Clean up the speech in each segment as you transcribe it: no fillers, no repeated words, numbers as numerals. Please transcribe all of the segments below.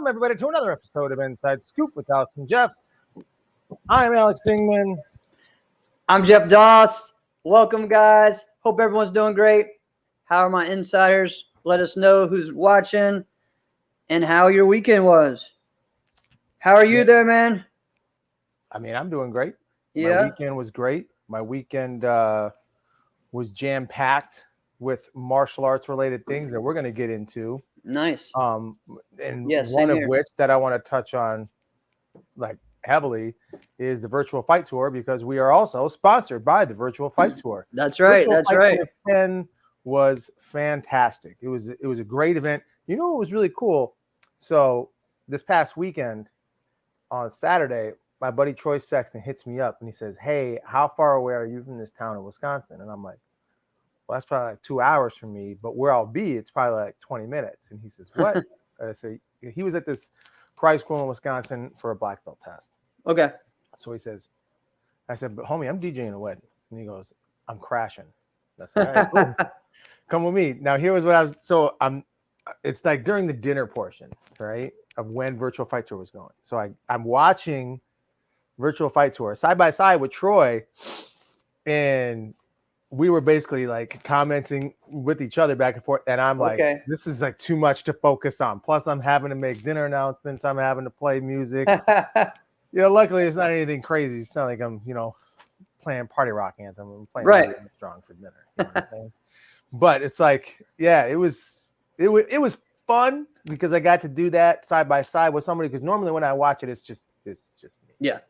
Welcome, everybody, to another episode of Inside Scoop with Alex and Jeff. I'm Alex Dingman. I'm Jeff Doss. Welcome, guys. Hope everyone's doing great. How are my insiders? Let us know who's watching and how your weekend was. How are you there, man? I mean, I'm doing great. Yeah. My weekend was great. My weekend was jam-packed with martial arts related things that we're going to get into. Nice. And Yes, one of here. which that I want to touch on like heavily is the Virtual Fight Tour, because we are also sponsored by the Virtual Fight Tour. That's right. Virtual That's Fight right. Tour 10 was fantastic. It was a great event. You know what was really cool? So this past weekend on Saturday, my buddy Troy Sexton hits me up and he says, "Hey, how far away are you from this town in Wisconsin?" And I'm like, "Well, that's probably like 2 hours from me, but where I'll be, it's probably like 20 minutes. And he says, "What?" And I say, he was at this karate school in Wisconsin for a black belt test. Okay. So he says, I said, "But homie, I'm DJing a wedding." And he goes, "I'm crashing." I said, "All right, cool. Come with me." Now, here was what I was, so it's like during the dinner portion, right, of when Virtual Fight Tour was going. So I'm watching Virtual Fight Tour side by side with Troy, and we were basically like commenting with each other back and forth. And I'm like, This is like too much to focus on. Plus, I'm having to make dinner announcements. I'm having to play music. Luckily, it's not anything crazy. It's not like I'm, playing party rock anthem. I'm playing right strong for dinner. You know what I'm saying? But it's like, yeah, it was fun because I got to do that side by side with somebody. Because normally when I watch it, it's just me. Yeah.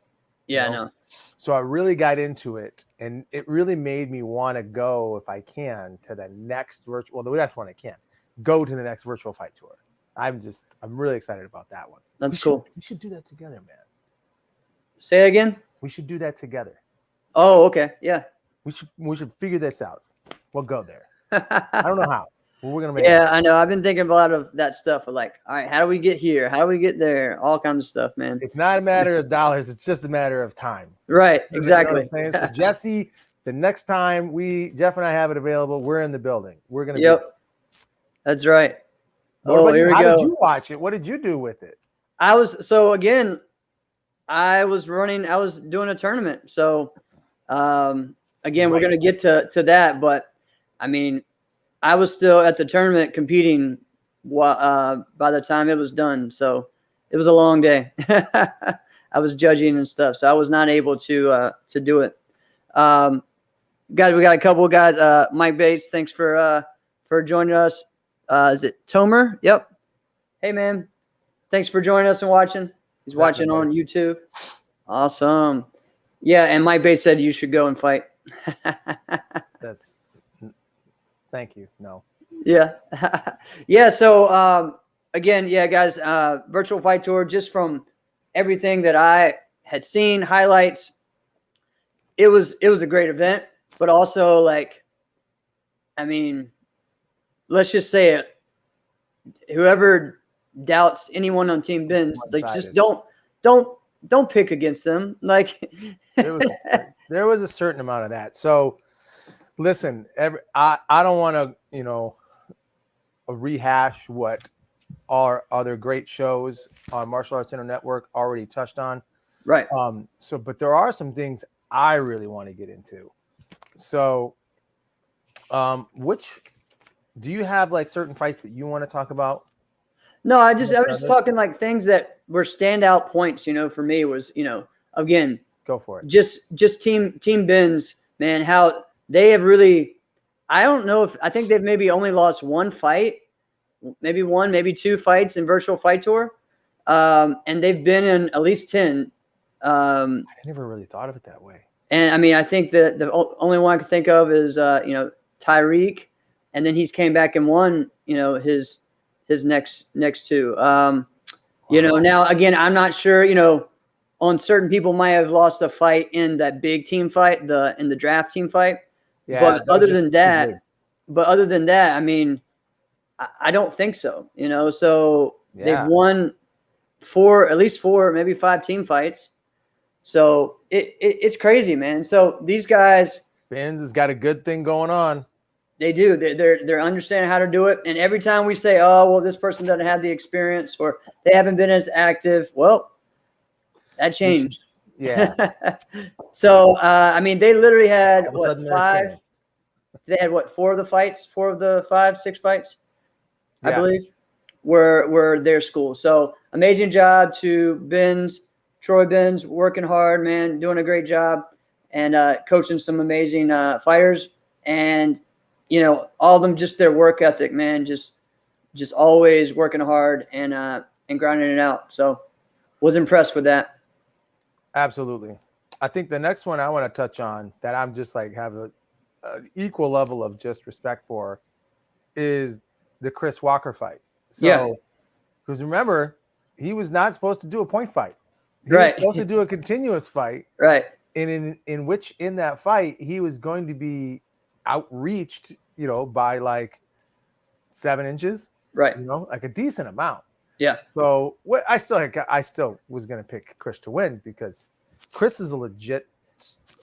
Yeah, I know. So I really got into it, and it really made me want to go, if I can, to the next virtual. Well, the next one I can go to the next Virtual Fight Tour. I'm really excited about that one. That's cool. We should do that together, man. Say again. We should do that together. Oh, okay. Yeah. We should figure this out. We'll go there. I don't know how. But we're gonna make. Yeah, I know. I've been thinking a lot of that stuff. Of like, all right, how do we get here? How do we get there? All kinds of stuff, man. It's not a matter of dollars. It's just a matter of time. Right. Exactly. You know so Jesse, the next time Jeff and I have it available, we're in the building. We're gonna. Yep. That's right. Here we go. How did you watch it? What did you do with it? I was doing a tournament. So again, we're gonna get to that, but I mean, I was still at the tournament competing by the time it was done. So it was a long day. I was judging and stuff, so I was not able to do it. Guys, we got a couple of guys. Mike Bates, thanks for joining us. Is it Tomer? Yep. Hey, man. Thanks for joining us and watching. He's watching on YouTube. Awesome. Yeah, and Mike Bates said you should go and fight. Thank you. No. Yeah. Yeah. So, again, yeah, guys, Virtual Fight Tour, just from everything that I had seen, highlights, it was a great event, but also like, I mean, let's just say it. Whoever doubts anyone on Team Ben's, like, just don't pick against them. Like, there was a certain amount of that. So, listen, I don't want to, rehash what our other great shows on Martial Arts Center Network already touched on. Right. But there are some things I really want to get into. So, which do you have like certain fights that you want to talk about? No, I was just talking like things that were standout points, for me was, again, go for it. Just Team Ben's, man, how they have really, I think they've maybe only lost one fight, maybe two fights in Virtual Fight Tour. And they've been in at least 10. I never really thought of it that way. And I mean, I think that the only one I can think of is, Tyreek, and then he's came back and won, his next two. Now again, I'm not sure, on certain people might have lost a fight in that big team fight, in the draft team fight. Yeah, but other than that, I mean, I don't think so, so they've won at least four, maybe five team fights. So it's crazy, man. So these guys, Ben's has got a good thing going on. They do. They're understanding how to do it. And every time we say, "Oh, well, this person doesn't have the experience or they haven't been as active," well, that changed. Yeah. So, I mean, they literally had All of a what sudden they're 5? experienced. They had what 4 of the fights, 4 of the 5, 6 fights, I Yeah. believe, were their school. So amazing job to Troy Benz, working hard, man, doing a great job, and coaching some amazing fighters. And all of them, just their work ethic, man, just always working hard and grinding it out. So was impressed with that. Absolutely. I think the next one I want to touch on that I'm just like have a equal level of just respect for is the Chris Walker fight. Yeah. So, because remember, he was not supposed to do a point fight. He was Right. supposed to do a continuous fight. Right. And in which in that fight he was going to be outreached, by like 7 inches, Right. like a decent amount. Yeah. So I still was going to pick Chris to win because Chris is a legit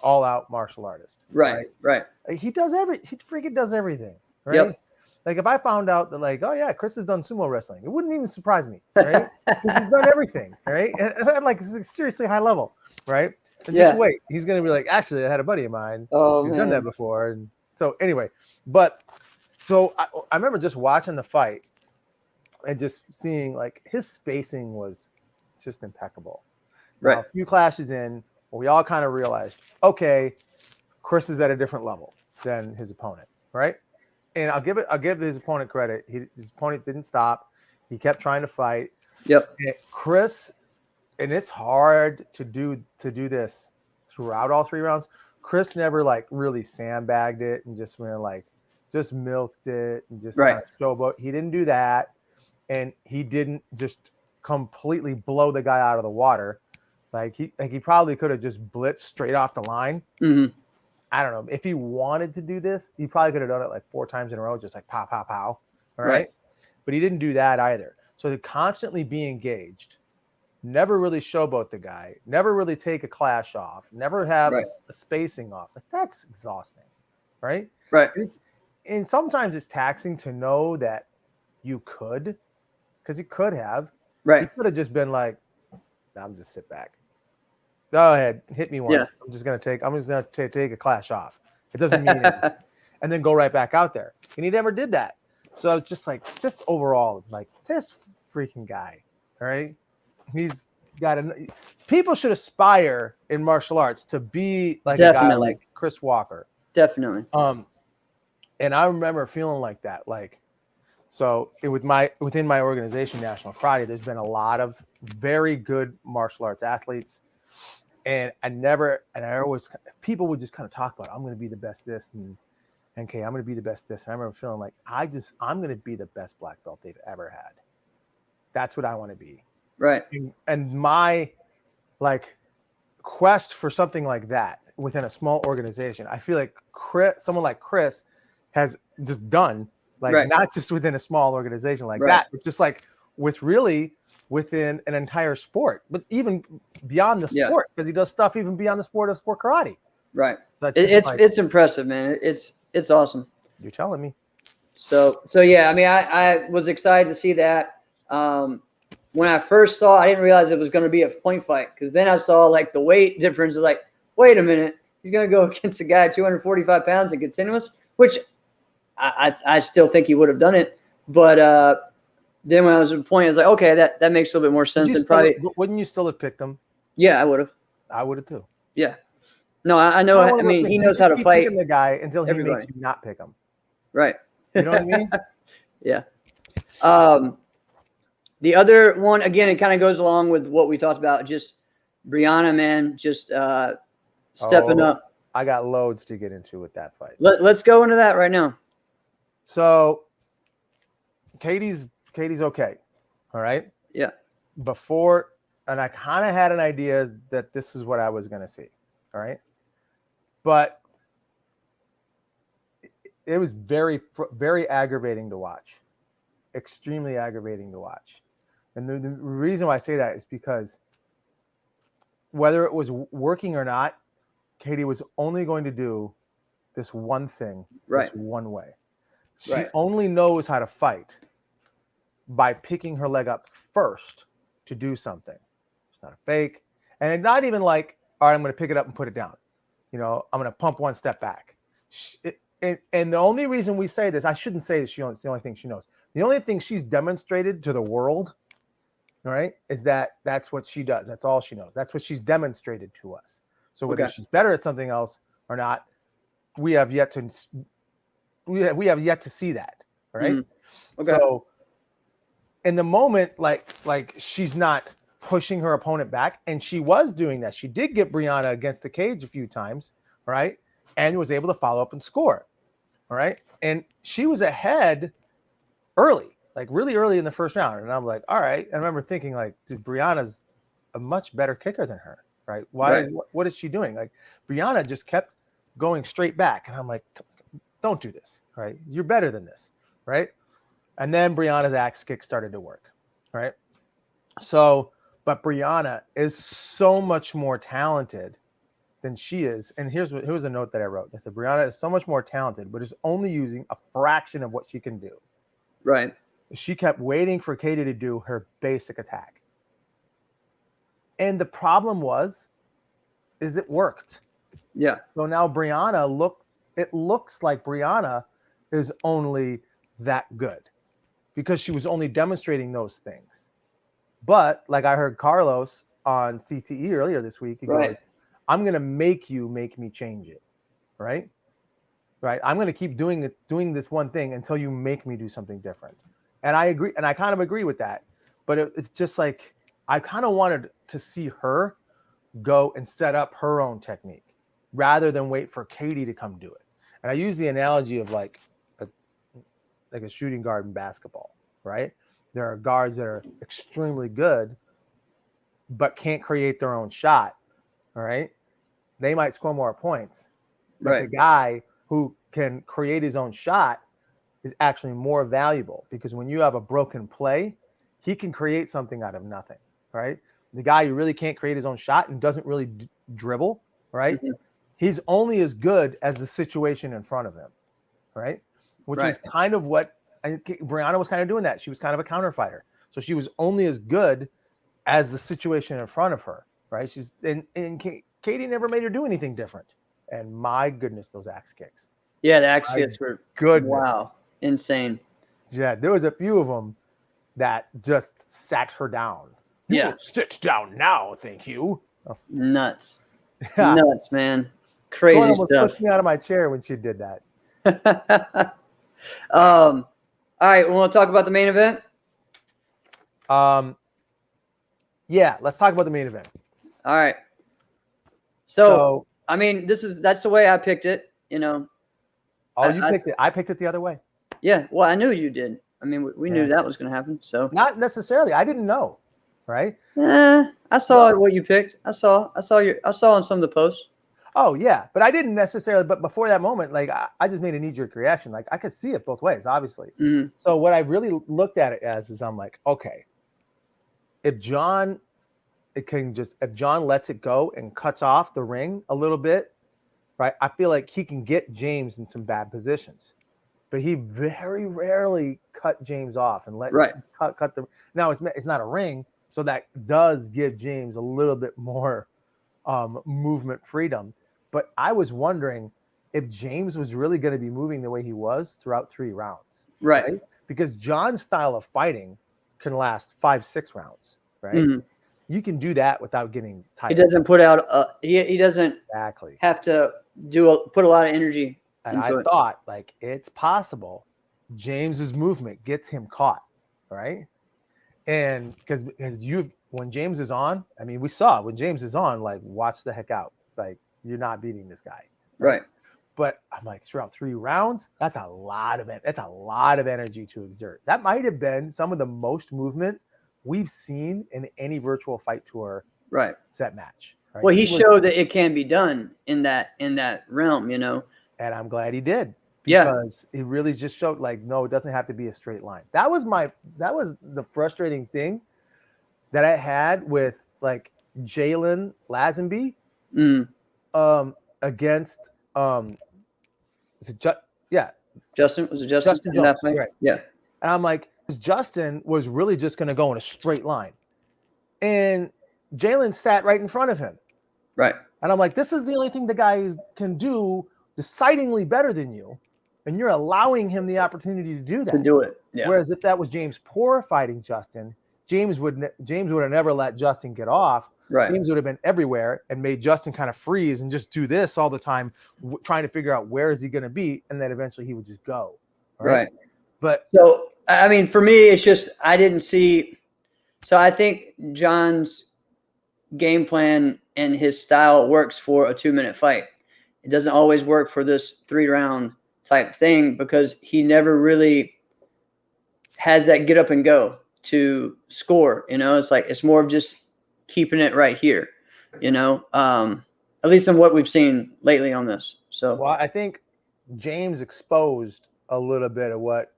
all-out martial artist. Right. Right. Like, he freaking does everything, right? Yep. Like if I found out that like, oh yeah, Chris has done sumo wrestling, it wouldn't even surprise me, right? Because he's done everything, right? And like it's seriously high level, right? And just wait, he's gonna be like, actually, I had a buddy of mine who's done that before, and so anyway, so I remember just watching the fight and just seeing like his spacing was just impeccable. Right. Now, a few clashes in, we all kind of realized, okay, Chris is at a different level than his opponent, right? And I'll give his opponent credit. His opponent didn't stop. He kept trying to fight. Yep. And Chris, and it's hard to do this throughout all 3 rounds. Chris never like really sandbagged it and just went like just milked it and just kind of showboat. He didn't do that, and he didn't just completely blow the guy out of the water. Like he probably could have just blitzed straight off the line. Mm-hmm. I don't know. If he wanted to do this, he probably could have done it like 4 times in a row, just like pow, pow, pow. All right. But he didn't do that either. So to constantly be engaged, never really showboat the guy, never really take a clash off, never have a spacing off. Like that's exhausting. Right. Right. And sometimes it's taxing to know that you could, because he could have. Right. He could have just been like, I'm just sit back. Go ahead, hit me once. Yeah. I'm just gonna take a clash off. It doesn't mean anything. And then go right back out there. And he never did that. So it's just overall, like this freaking guy, all right? He's got people should aspire in martial arts to be like a guy like Chris Walker. Definitely. And I remember feeling like that. Like, so within my organization, National Karate, there's been a lot of very good martial arts athletes. And I always, people would just kind of talk about, I'm going to be the best this and okay, I'm going to be the best this. And I remember feeling like I'm going to be the best black belt they've ever had. That's what I want to be. Right. And my like quest for something like that within a small organization, I feel like someone like Chris has just done like not just within a small organization like that, but just like within an entire sport, but even beyond the sport, because he does stuff even beyond the sport of sport karate. Right. So it's impressive, man. It's awesome. You're telling me. So yeah, I mean, I was excited to see that. When I first saw, I didn't realize it was going to be a point fight, because then I saw like the weight difference. Like, wait a minute, he's going to go against a guy 245 pounds in continuous, which I still think he would have done it, but then when I was at the point, I was like, okay, that makes a little bit more sense. Wouldn't you still have picked him? Yeah, I would have. I would have too. Yeah. No, I know. I mean, he knows how to fight the guy until he makes you not pick him. Right. You know what I mean? Yeah. The other one, again, it kind of goes along with what we talked about. Just Brianna, man, just stepping up. I got loads to get into with that fight. Let's go into that right now. So, Katie's okay. All right. Yeah. And I kind of had an idea that this is what I was going to see. All right. But it was very, very aggravating to watch. Extremely aggravating to watch. And the reason why I say that is because whether it was working or not, Katie was only going to do this one thing, this one way. She only knows how to fight by picking her leg up first to do something. It's not a fake. And not even like, all right, I'm going to pick it up and put it down. You know, I'm going to pump one step back. And the only reason we say this, I shouldn't say this, it's the only thing she knows. The only thing she's demonstrated to the world, all right, is that that's what she does. That's all she knows. That's what she's demonstrated to us. So whether she's better at something else or not, we have yet to see that. All right. So in the moment, like she's not pushing her opponent back, and she was doing that. She did get Brianna against the cage a few times, right? And was able to follow up and score. All right. And she was ahead early, like really early in the first round. And I'm like, all right. I remember thinking, like, dude, Brianna's a much better kicker than her, right? Why? What is she doing? Like, Brianna just kept going straight back. And I'm like, don't do this, right? You're better than this, right? And then Brianna's axe kick started to work, right? So, but Brianna is so much more talented than she is. And here's a note that I wrote. I said, Brianna is so much more talented, but is only using a fraction of what she can do. Right. She kept waiting for Katie to do her basic attack. And the problem is it worked. Yeah. So now it looks like Brianna is only that good because she was only demonstrating those things. But like I heard Carlos on CTE earlier this week, he goes, I'm going to make me change it. Right. I'm going to keep doing this one thing until you make me do something different. And I agree. And I kind of agree with that. But it's just like, I kind of wanted to see her go and set up her own technique rather than wait for Katie to come do it. And I use the analogy of like a shooting guard in basketball, right? There are guards that are extremely good, but can't create their own shot. All right. They might score more points, but the guy who can create his own shot is actually more valuable because when you have a broken play, he can create something out of nothing, right? The guy who really can't create his own shot and doesn't really dribble, right? He's only as good as the situation in front of him, right? Which is kind of what Brianna was kind of doing that. She was kind of a counter fighter. So she was only as good as the situation in front of her, right? And Katie never made her do anything different. And my goodness, those axe kicks. Yeah, the axe kicks were wow, insane. Yeah, there was a few of them that just sat her down. You will sit down now, thank you. Nuts. Yeah. Nuts, man. Crazy stuff. Pushed me out of my chair when she did that. All right, we want to talk about the main event? Yeah, let's talk about the main event. All right. So I mean, that's the way I picked it, you know. Oh, you picked it. I picked it the other way. Yeah, well, I knew you did. I mean, we knew that was going to happen. So not necessarily. I didn't know, right? I saw what you picked. I saw on some of the posts. Oh yeah, but I didn't necessarily. But before that moment, like I just made a knee-jerk reaction. Like I could see it both ways, obviously. So what I really looked at it as is, I'm like, okay, if John lets it go and cuts off the ring a little bit, right? I feel like he can get James in some bad positions, but he very rarely cut James off and let cut the. Now it's not a ring, so that does give James a little bit more movement freedom. But I was wondering if James was really going to be moving the way he was throughout 3 rounds, right? Because John's style of fighting can last 5-6 rounds, right? You can do that without getting tired. He doesn't put out. He doesn't have to put a lot of energy. And I thought, like, it's possible James's movement gets him caught, right? And because when James is on, I mean, we saw when James is on, like, watch the heck out. Like, you're not beating this guy. Right. But I'm like, throughout 3 rounds, that's a lot of it. That's a lot of energy to exert. That might have been some of the most movement we've seen in any virtual fight tour set match. Right? Well, he showed that it can be done in that realm, you know. And I'm glad he did. Because he really just showed, like, no, it doesn't have to be a straight line. That was the frustrating thing that I had with, like, Jalen Lazenby against Justin, was it Justin? Justin in that Jones, fight? right. Yeah. And I'm like, Justin was really just going to go in a straight line. And Jalen sat right in front of him. Right. And I'm like, this is the only thing the guy can do decidingly better than you. And you're allowing him the opportunity to do that. To do it. Yeah. Whereas if that was James Poor fighting Justin, James would have never let Justin get off. Right. James would have been everywhere and made Justin kind of freeze and just do this all the time, trying to figure out where is he going to be. And then eventually he would just go. Right. But so, I mean, for me, it's just, I didn't see. So I think John's game plan and his style works for a 2-minute fight. It doesn't always work for this 3-round type thing because he never really has that get up and go to score. It's like, it's more of just keeping it right here, at least in what we've seen lately on this. So, well, I think James exposed a little bit of what,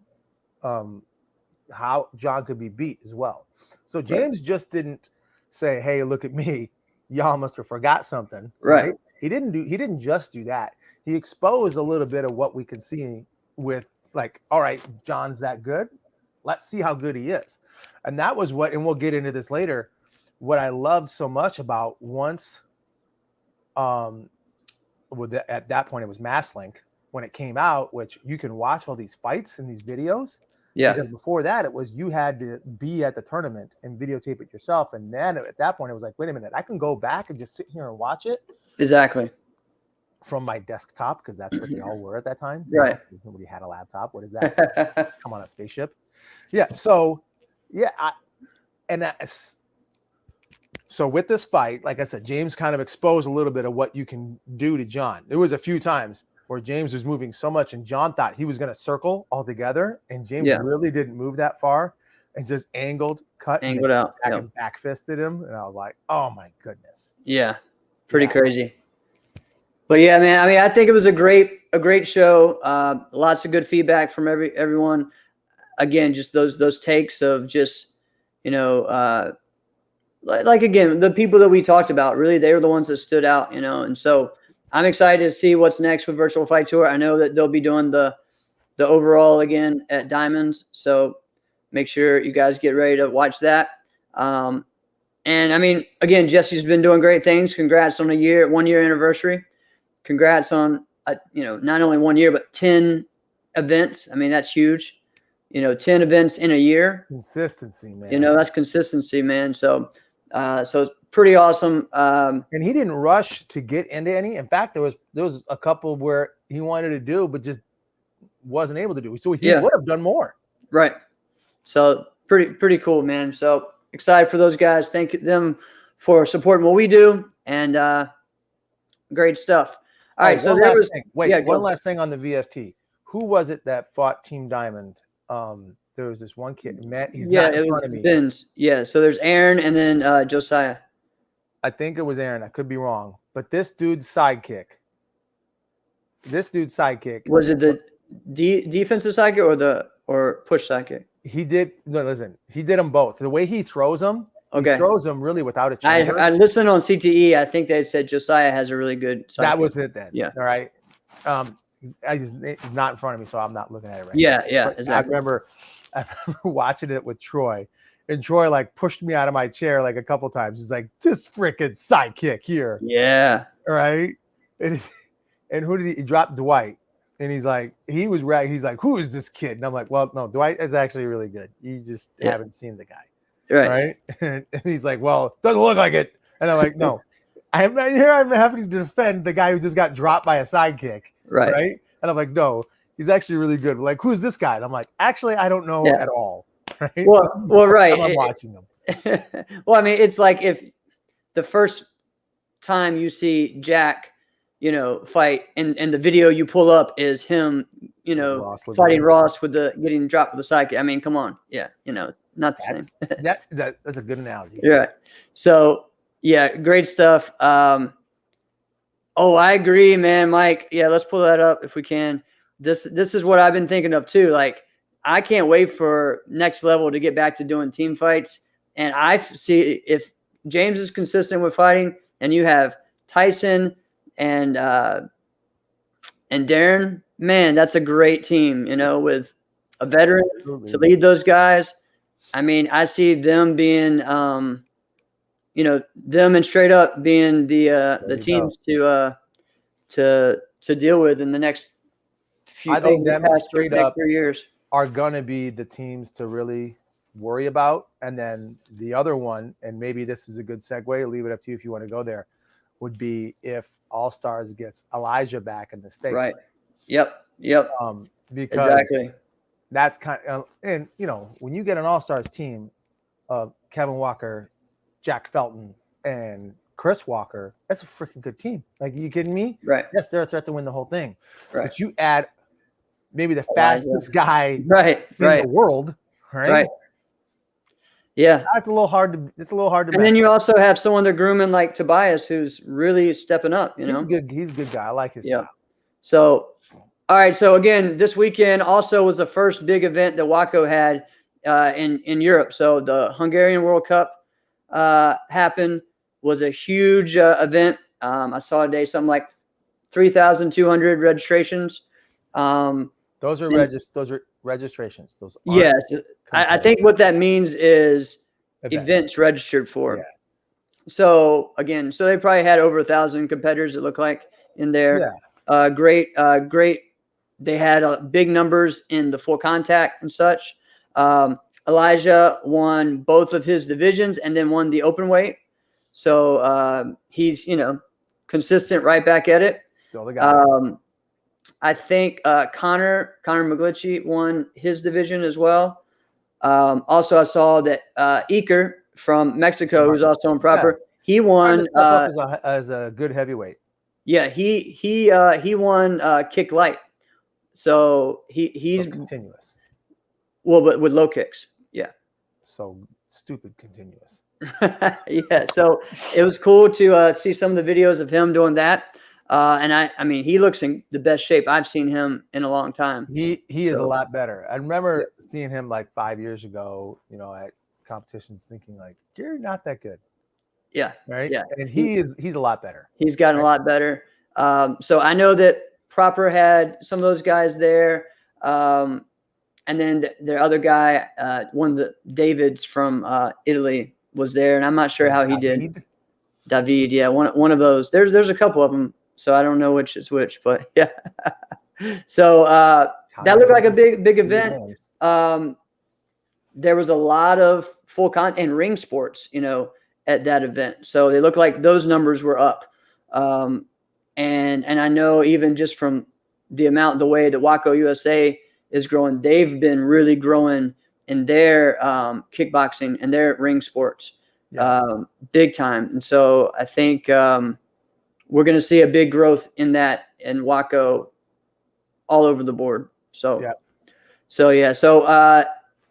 how John could be beat as well. So James just didn't say, "Hey, look at me. Y'all must have forgot something." Right. He didn't just do that. He exposed a little bit of what we could see with, like, all right, John's that good. Let's see how good he is. And that was what, and we'll get into this later, what I loved so much about once, at that point it was MassLink when it came out, which you can watch all these fights and these videos. Yeah. Because before that, it was you had to be at the tournament and videotape it yourself. And then at that point, it was like, wait a minute, I can go back and just sit here and watch it. Exactly. From my desktop, because that's what they all were at that time. Right. Because nobody had a laptop. What is that? Come on, a spaceship. Yeah. So, yeah. So with this fight, like I said, James kind of exposed a little bit of what you can do to John. There was a few times where James was moving so much and John thought he was going to circle altogether, and James really didn't move that far and just angled out and back fisted him. And I was like, oh my goodness. Yeah. Pretty crazy. But yeah, man, I mean, I think it was a great show. Lots of good feedback from everyone. Again, just those takes of just, like again, the people that we talked about, really, they were the ones that stood out, and so I'm excited to see what's next with Virtual Fight Tour. I know that they'll be doing the overall again at Diamonds. So make sure you guys get ready to watch that. And I mean, again, Jesse's been doing great things. Congrats on 1 year anniversary. Congrats on, not only 1 year, but 10 events. I mean, that's huge. 10 events in a year. Consistency, man. That's consistency, man. So it's pretty awesome. And he didn't rush to get into any. In fact, there was a couple where he wanted to do, but just wasn't able to do. So he would have done more. Right. So pretty cool, man. So excited for those guys. Thank them for supporting what we do, and great stuff. All right. So one last thing on the VFT. Who was it that fought Team Diamond? There was this one kid, Matt. He's not in front of me. Ben's. Yeah. So there's Aaron and then Josiah. I think it was Aaron. I could be wrong, but this dude's sidekick. Was it the defensive sidekick or push sidekick? He did them both. The way he throws them, he throws them really without a chamber. I listened on CTE. I think they said Josiah has a really good sidekick. That was it then. Yeah. All right. It's not in front of me, so I'm not looking at it right now. Yeah, exactly. I remember watching it with Troy, and Troy like pushed me out of my chair like a couple times. He's like, "This freaking sidekick here." Yeah. All right. And who did he drop? Dwight. And he's like, he was right. He's like, who is this kid? And I'm like, well, no, Dwight is actually really good. You just haven't seen the guy. Right. And he's like, well, doesn't look like it. And I'm like, no, I'm having to defend the guy who just got dropped by a sidekick. Right. And I'm like, no, he's actually really good. Like, who's this guy? And I'm like, actually, I don't know at all. Right. Well, right. I'm watching him. Well, I mean, it's like if the first time you see Jack, fight, and the video you pull up is him, fighting Ross with getting dropped with the sidekick. I mean, come on. Yeah. It's not the same. That's a good analogy. Yeah. So yeah, great stuff. I agree, man, Mike. Yeah. Let's pull that up if we can. This is what I've been thinking of too. Like, I can't wait for next level to get back to doing team fights. And I see if James is consistent with fighting and you have Tyson and and Darren, man, that's a great team, with a veteran Absolutely. to lead those guys. I mean, I see them being, them and straight up being the teams to deal with in the next few. I think over the them and past straight next up 3 years. are gonna be the teams to really worry about. And then the other one, and maybe this is a good segue, leave it up to you if you want to go there, would be if All Stars gets Elijah back in the States. Right. Yep. Because Exactly. that's kind of, and when you get an All Stars team of Kevin Walker, Jack Felton, and Chris Walker, that's a freaking good team. Like, are you kidding me? Right. Yes, they're a threat to win the whole thing. Right. But you add maybe the Elijah. fastest guy Right. in the world, right? Right. Yeah. It's a little hard to. And then you also have someone they're grooming like Tobias, who's really stepping up. He's a good guy. I like his style. So, all right. So again, this weekend also was the first big event that Waco had in Europe. So the Hungarian World Cup happened. Was a huge event. I saw today something like 3,200 registrations. Those are registrations. Those aren't yes. I think what that means is events registered for. Yeah. So again, they probably had over 1,000 competitors. It looked like in there. Yeah. Great. They had big numbers in the full contact and such. Elijah won both of his divisions and then won the open weight. So he's consistent, right back at it. Still the guy. I think Connor McGlinchey won his division as well. Also, I saw that Iker from Mexico, who's also in proper, he won as a good heavyweight. Yeah, he won kick light, so he's continuous. Well, but with low kicks, yeah. So stupid continuous. Yeah, so it was cool to see some of the videos of him doing that. And I mean, he looks in the best shape I've seen him in a long time. He is a lot better. I remember seeing him like 5 years ago, at competitions, thinking like, you're not that good. Yeah. Right. Yeah. And he's a lot better. He's gotten a lot better. So I know that Proper had some of those guys there. And then the other guy, one of the Davids from Italy was there, and I'm not sure how he did. David, yeah, one of those. There's a couple of them, so I don't know which is which, but yeah. So that looked like a big event. There was a lot of full contact and ring sports, at that event. So they looked like those numbers were up. And I know even just from the way that Waco USA is growing, they've been really growing in their kickboxing and their ring sports. Yes. Big time. And so I think we're going to see a big growth in that in Waco all over the board. So,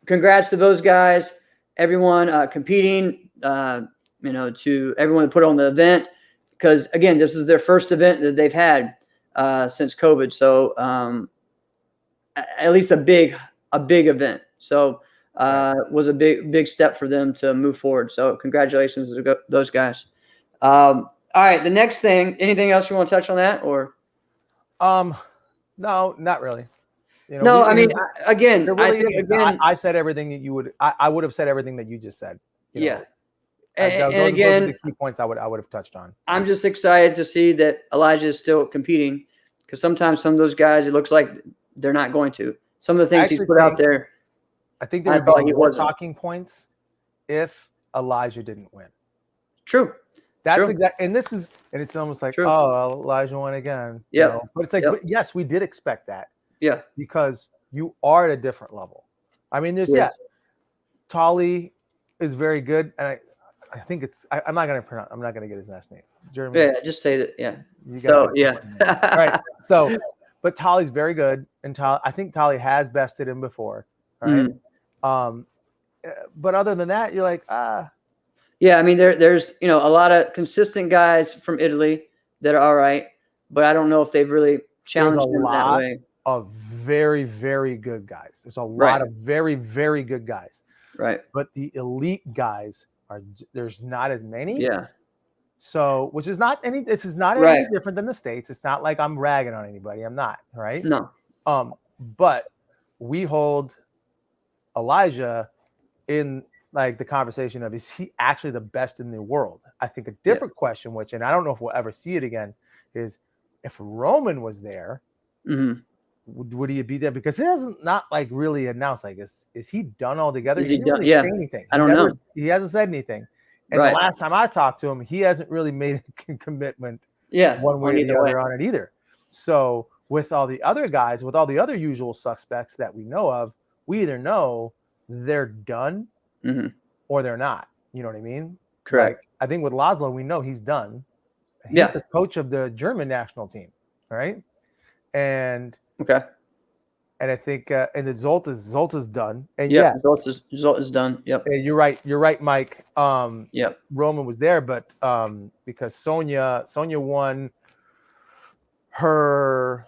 congrats to those guys, everyone competing, to everyone who put on the event, because again, this is their first event that they've had since COVID. So at least a big event. So was a big step for them to move forward. So congratulations to those guys. All right, the next thing. Anything else you want to touch on that, or? No, not really. No, I mean, again, I said everything that you would. I would have said everything that you just said. Yeah. And again, the key points I would have touched on. I'm just excited to see that Elijah is still competing, because sometimes some of those guys, it looks like they're not going to. Some of the things he's put out there. I think there would be more talking points if Elijah didn't win. True. That's exactly, and it's almost like, oh, Elijah won again. Yeah. But it's like, yes, we did expect that. Yeah. Because you are at a different level. I mean, Tolly is very good, and I think I'm not gonna get his last name. Jeremy. Yeah, just say that. Yeah. Right. So, but Tolly's very good, and I think Tolly has bested him before. Right. But other than that, you're like, Yeah, I mean, there's a lot of consistent guys from Italy that are all right, but I don't know if they've really challenged him that way. Of very, very good guys. There's a lot of very, very good guys. Right. But the elite guys there's not as many. Yeah. So, which is not any. This is not Right. any different than the States. It's not like I'm ragging on anybody. I'm not. Right. No. But we hold Elijah in like the conversation of, is he actually the best in the world? I think a different question, which, and I don't know if we'll ever see it again, is if Roman was there, would he be there? Because he hasn't not like really announced, like, is he done altogether? Is He he didn't done? really Yeah. say anything. I don't know. He hasn't said anything. And Right. the last time I talked to him, he hasn't really made a commitment one way or the other on it either. So with all the other guys, with all the other usual suspects that we know of, we either know they're done or they're not. You know what I mean? Correct. Like, I think with Laszlo, we know he's done. He's the coach of the German national team, right? And I think and the Zolta's done. And Zolt is done. Yep. You're right, Mike. Yep. Roman was there, but because Sonia won her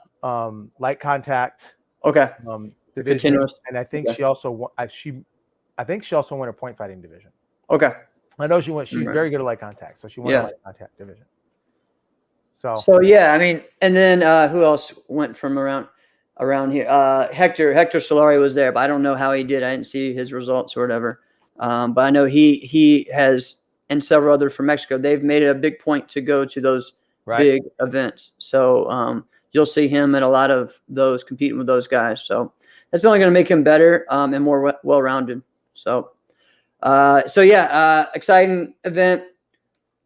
light contact division, continuous. And I think she also won, I think she also won a point fighting division. Okay. I know she's very good at light contact, so she won a light contact division. So yeah, I mean, and then who else went from around here? Hector Solari was there, but I don't know how he did. I didn't see his results or whatever. But I know he has, and several other from Mexico. They've made it a big point to go to those big events. So you'll see him at a lot of those, competing with those guys. So that's only going to make him better and more well-rounded. So exciting event.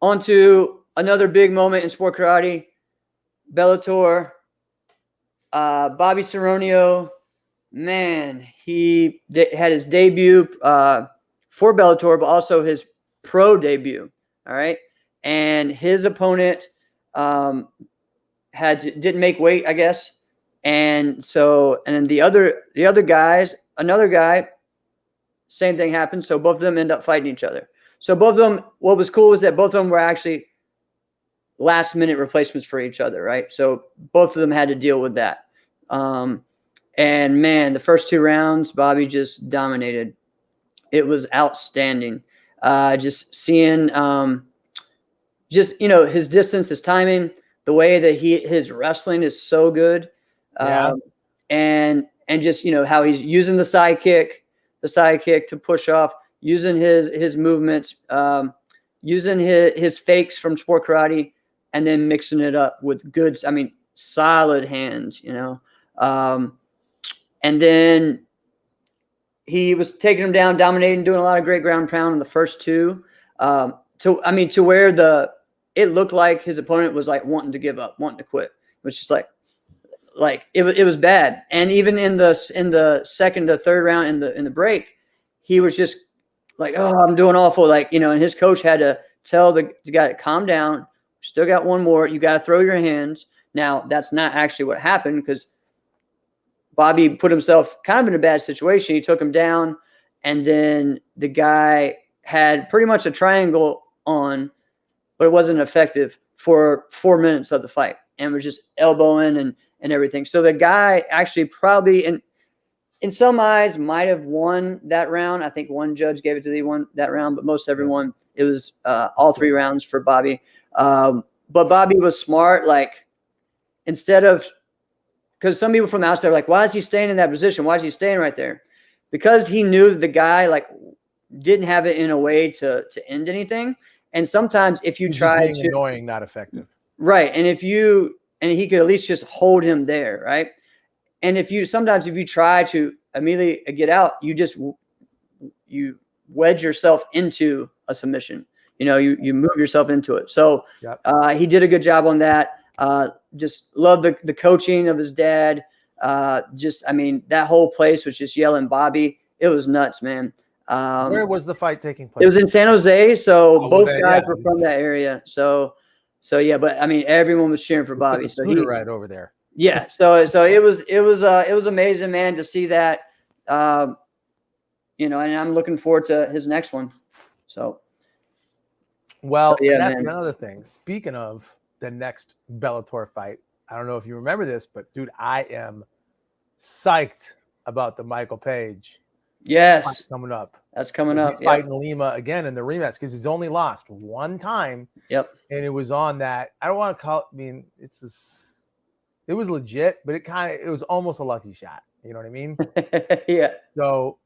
On to another big moment in sport karate, Bellator. Bobby Cerroneo, man, he had his debut for Bellator, but also his pro debut. All right, and his opponent didn't make weight, I guess, and then the other guys, another guy, same thing happened. So both of them end up fighting each other. So both of them, what was cool was that both of them were actually last minute replacements for each other, right? So both of them had to deal with that. And man, the first 2 rounds, Bobby just dominated. It was outstanding. Just seeing, his distance, his timing, the way that his wrestling is so good. And just, how he's using the sidekick to push off, using his movements, using his fakes from sport karate, and then mixing it up with good, solid hands, and then he was taking him down, dominating, doing a lot of great ground pound in the first 2, to where it looked like his opponent was like wanting to give up, wanting to quit. It was just like it was bad. And even in the second to third round in the break, he was just like, oh, I'm doing awful. And his coach had to tell the guy, calm down. Still got one more. You got to throw your hands. Now, that's not actually what happened, because Bobby put himself kind of in a bad situation. He took him down, and then the guy had pretty much a triangle on, but it wasn't effective for 4 minutes of the fight, and was just elbowing and everything. So the guy actually probably, in some eyes, might have won that round. I think one judge gave it to the one that round, but most everyone, it was all 3 rounds for Bobby. But Bobby was smart. Instead of, because some people from the outside are like, why is he staying in that position? Why is he staying right there? Because he knew the guy didn't have it in a way to end anything. And sometimes if you try to, annoying, not effective. Right. And he could at least just hold him there. Right. And sometimes if you try to immediately get out, you wedge yourself into a submission. You move yourself into it. So he did a good job on that. Just love the coaching of his dad. That whole place was just yelling Bobby. It was nuts, man. Where was the fight taking place? It was in San Jose. So both guys were from that area. So yeah, but everyone was cheering for Bobby. So he right over there. Yeah. So it was amazing, man, to see that. And I'm looking forward to his next one. So. Well, that's another thing. Speaking of the next Bellator fight, I don't know if you remember this, but dude, I am psyched about the Michael Page fight Yes, coming up. that's coming 'Cause up. he's Yep. fighting Lima again in the rematch because he's only lost one time, Yep. and it was on that. I don't want to call it. I mean, it was legit, but it was almost a lucky shot. You know what I mean? Yeah. So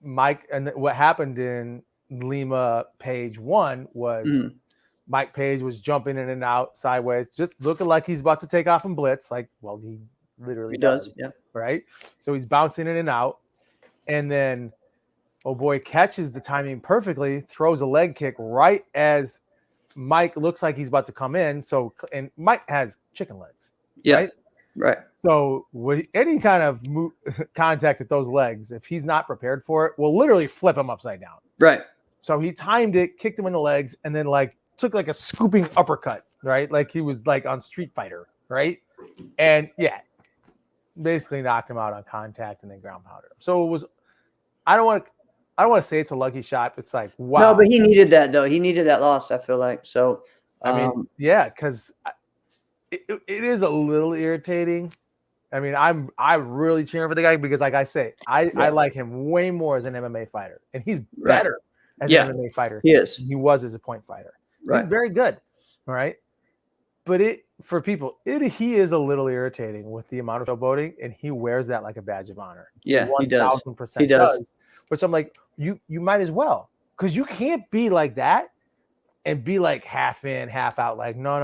Mike, and what happened in Lima Page 1 was Mhm. Mike Page was jumping in and out sideways, just looking like he's about to take off and blitz. Like, well, he literally He does. does. Yeah. Right. So he's bouncing in and out. And then, oh boy, catches the timing perfectly, throws a leg kick right as Mike looks like he's about to come in. So, and Mike has chicken legs. Yeah. Right. Right. So any kind of contact with those legs, if he's not prepared for it, will literally flip him upside down. Right. So he timed it, kicked him in the legs, and then like took like a scooping uppercut, right? Like he was like on Street Fighter, right? And yeah, basically knocked him out on contact and then ground pounded him. So it was, I don't want to say it's a lucky shot. It's like, wow. No, but he needed that though. He needed that loss, I feel like. So I mean, yeah, because it is a little irritating. I mean, I'm really cheering for the guy because, like I say, I like him way more as an MMA fighter, and he's better as an MMA fighter. He is. He was as a point fighter. Right. He's very good. All right. But for people, he is a little irritating with the amount of showboating, and he wears that like a badge of honor. Yeah, he does. 1000% He does. Which I'm like, you might as well, because you can't be like that and be like half in, half out. Like, no.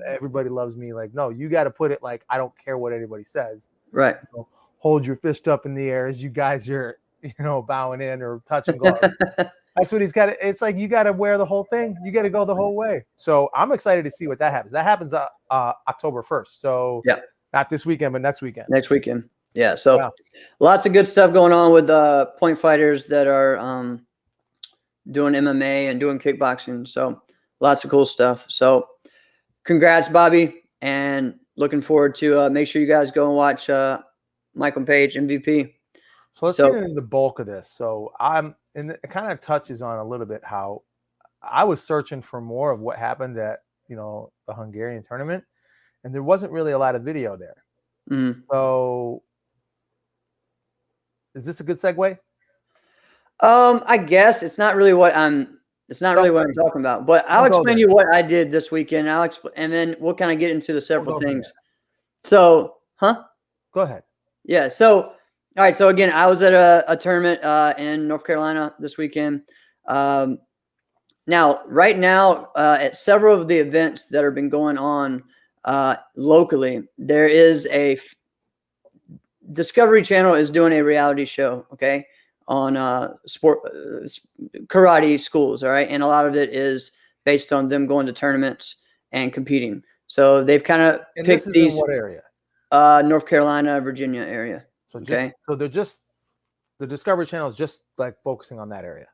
Everybody loves me. Like, no, you got to put it like, I don't care what anybody says. Right. You know, hold your fist up in the air as you guys are, bowing in or touching gloves. That's what he's got. It's like, you got to wear the whole thing. You got to go the whole way. So I'm excited to see what that happens. That happens October 1st. So yeah, not this weekend, but next weekend. Next weekend. Yeah. So lots of good stuff going on with point fighters that are doing MMA and doing kickboxing. So lots of cool stuff. So congrats, Bobby, and looking forward to make sure you guys go and watch Michael Page MVP. So let's get into the bulk of this. So and it kind of touches on a little bit how I was searching for more of what happened at, the Hungarian tournament, and there wasn't really a lot of video there. Mm-hmm. So is this a good segue? I guess it's not really what I'm talking about, but I'll explain you what I did this weekend. And then we'll kind of get into the several things. So, Go ahead. Yeah. So, all right. So again, I was at a tournament in North Carolina this weekend. Now, right now, at several of the events that have been going on locally, there is a Discovery Channel is doing a reality show. Okay. On karate schools, all right, and a lot of it is based on them going to tournaments and competing. So they've kind of picked these. In what area? North Carolina, Virginia area. So the Discovery Channel is just like focusing on that area.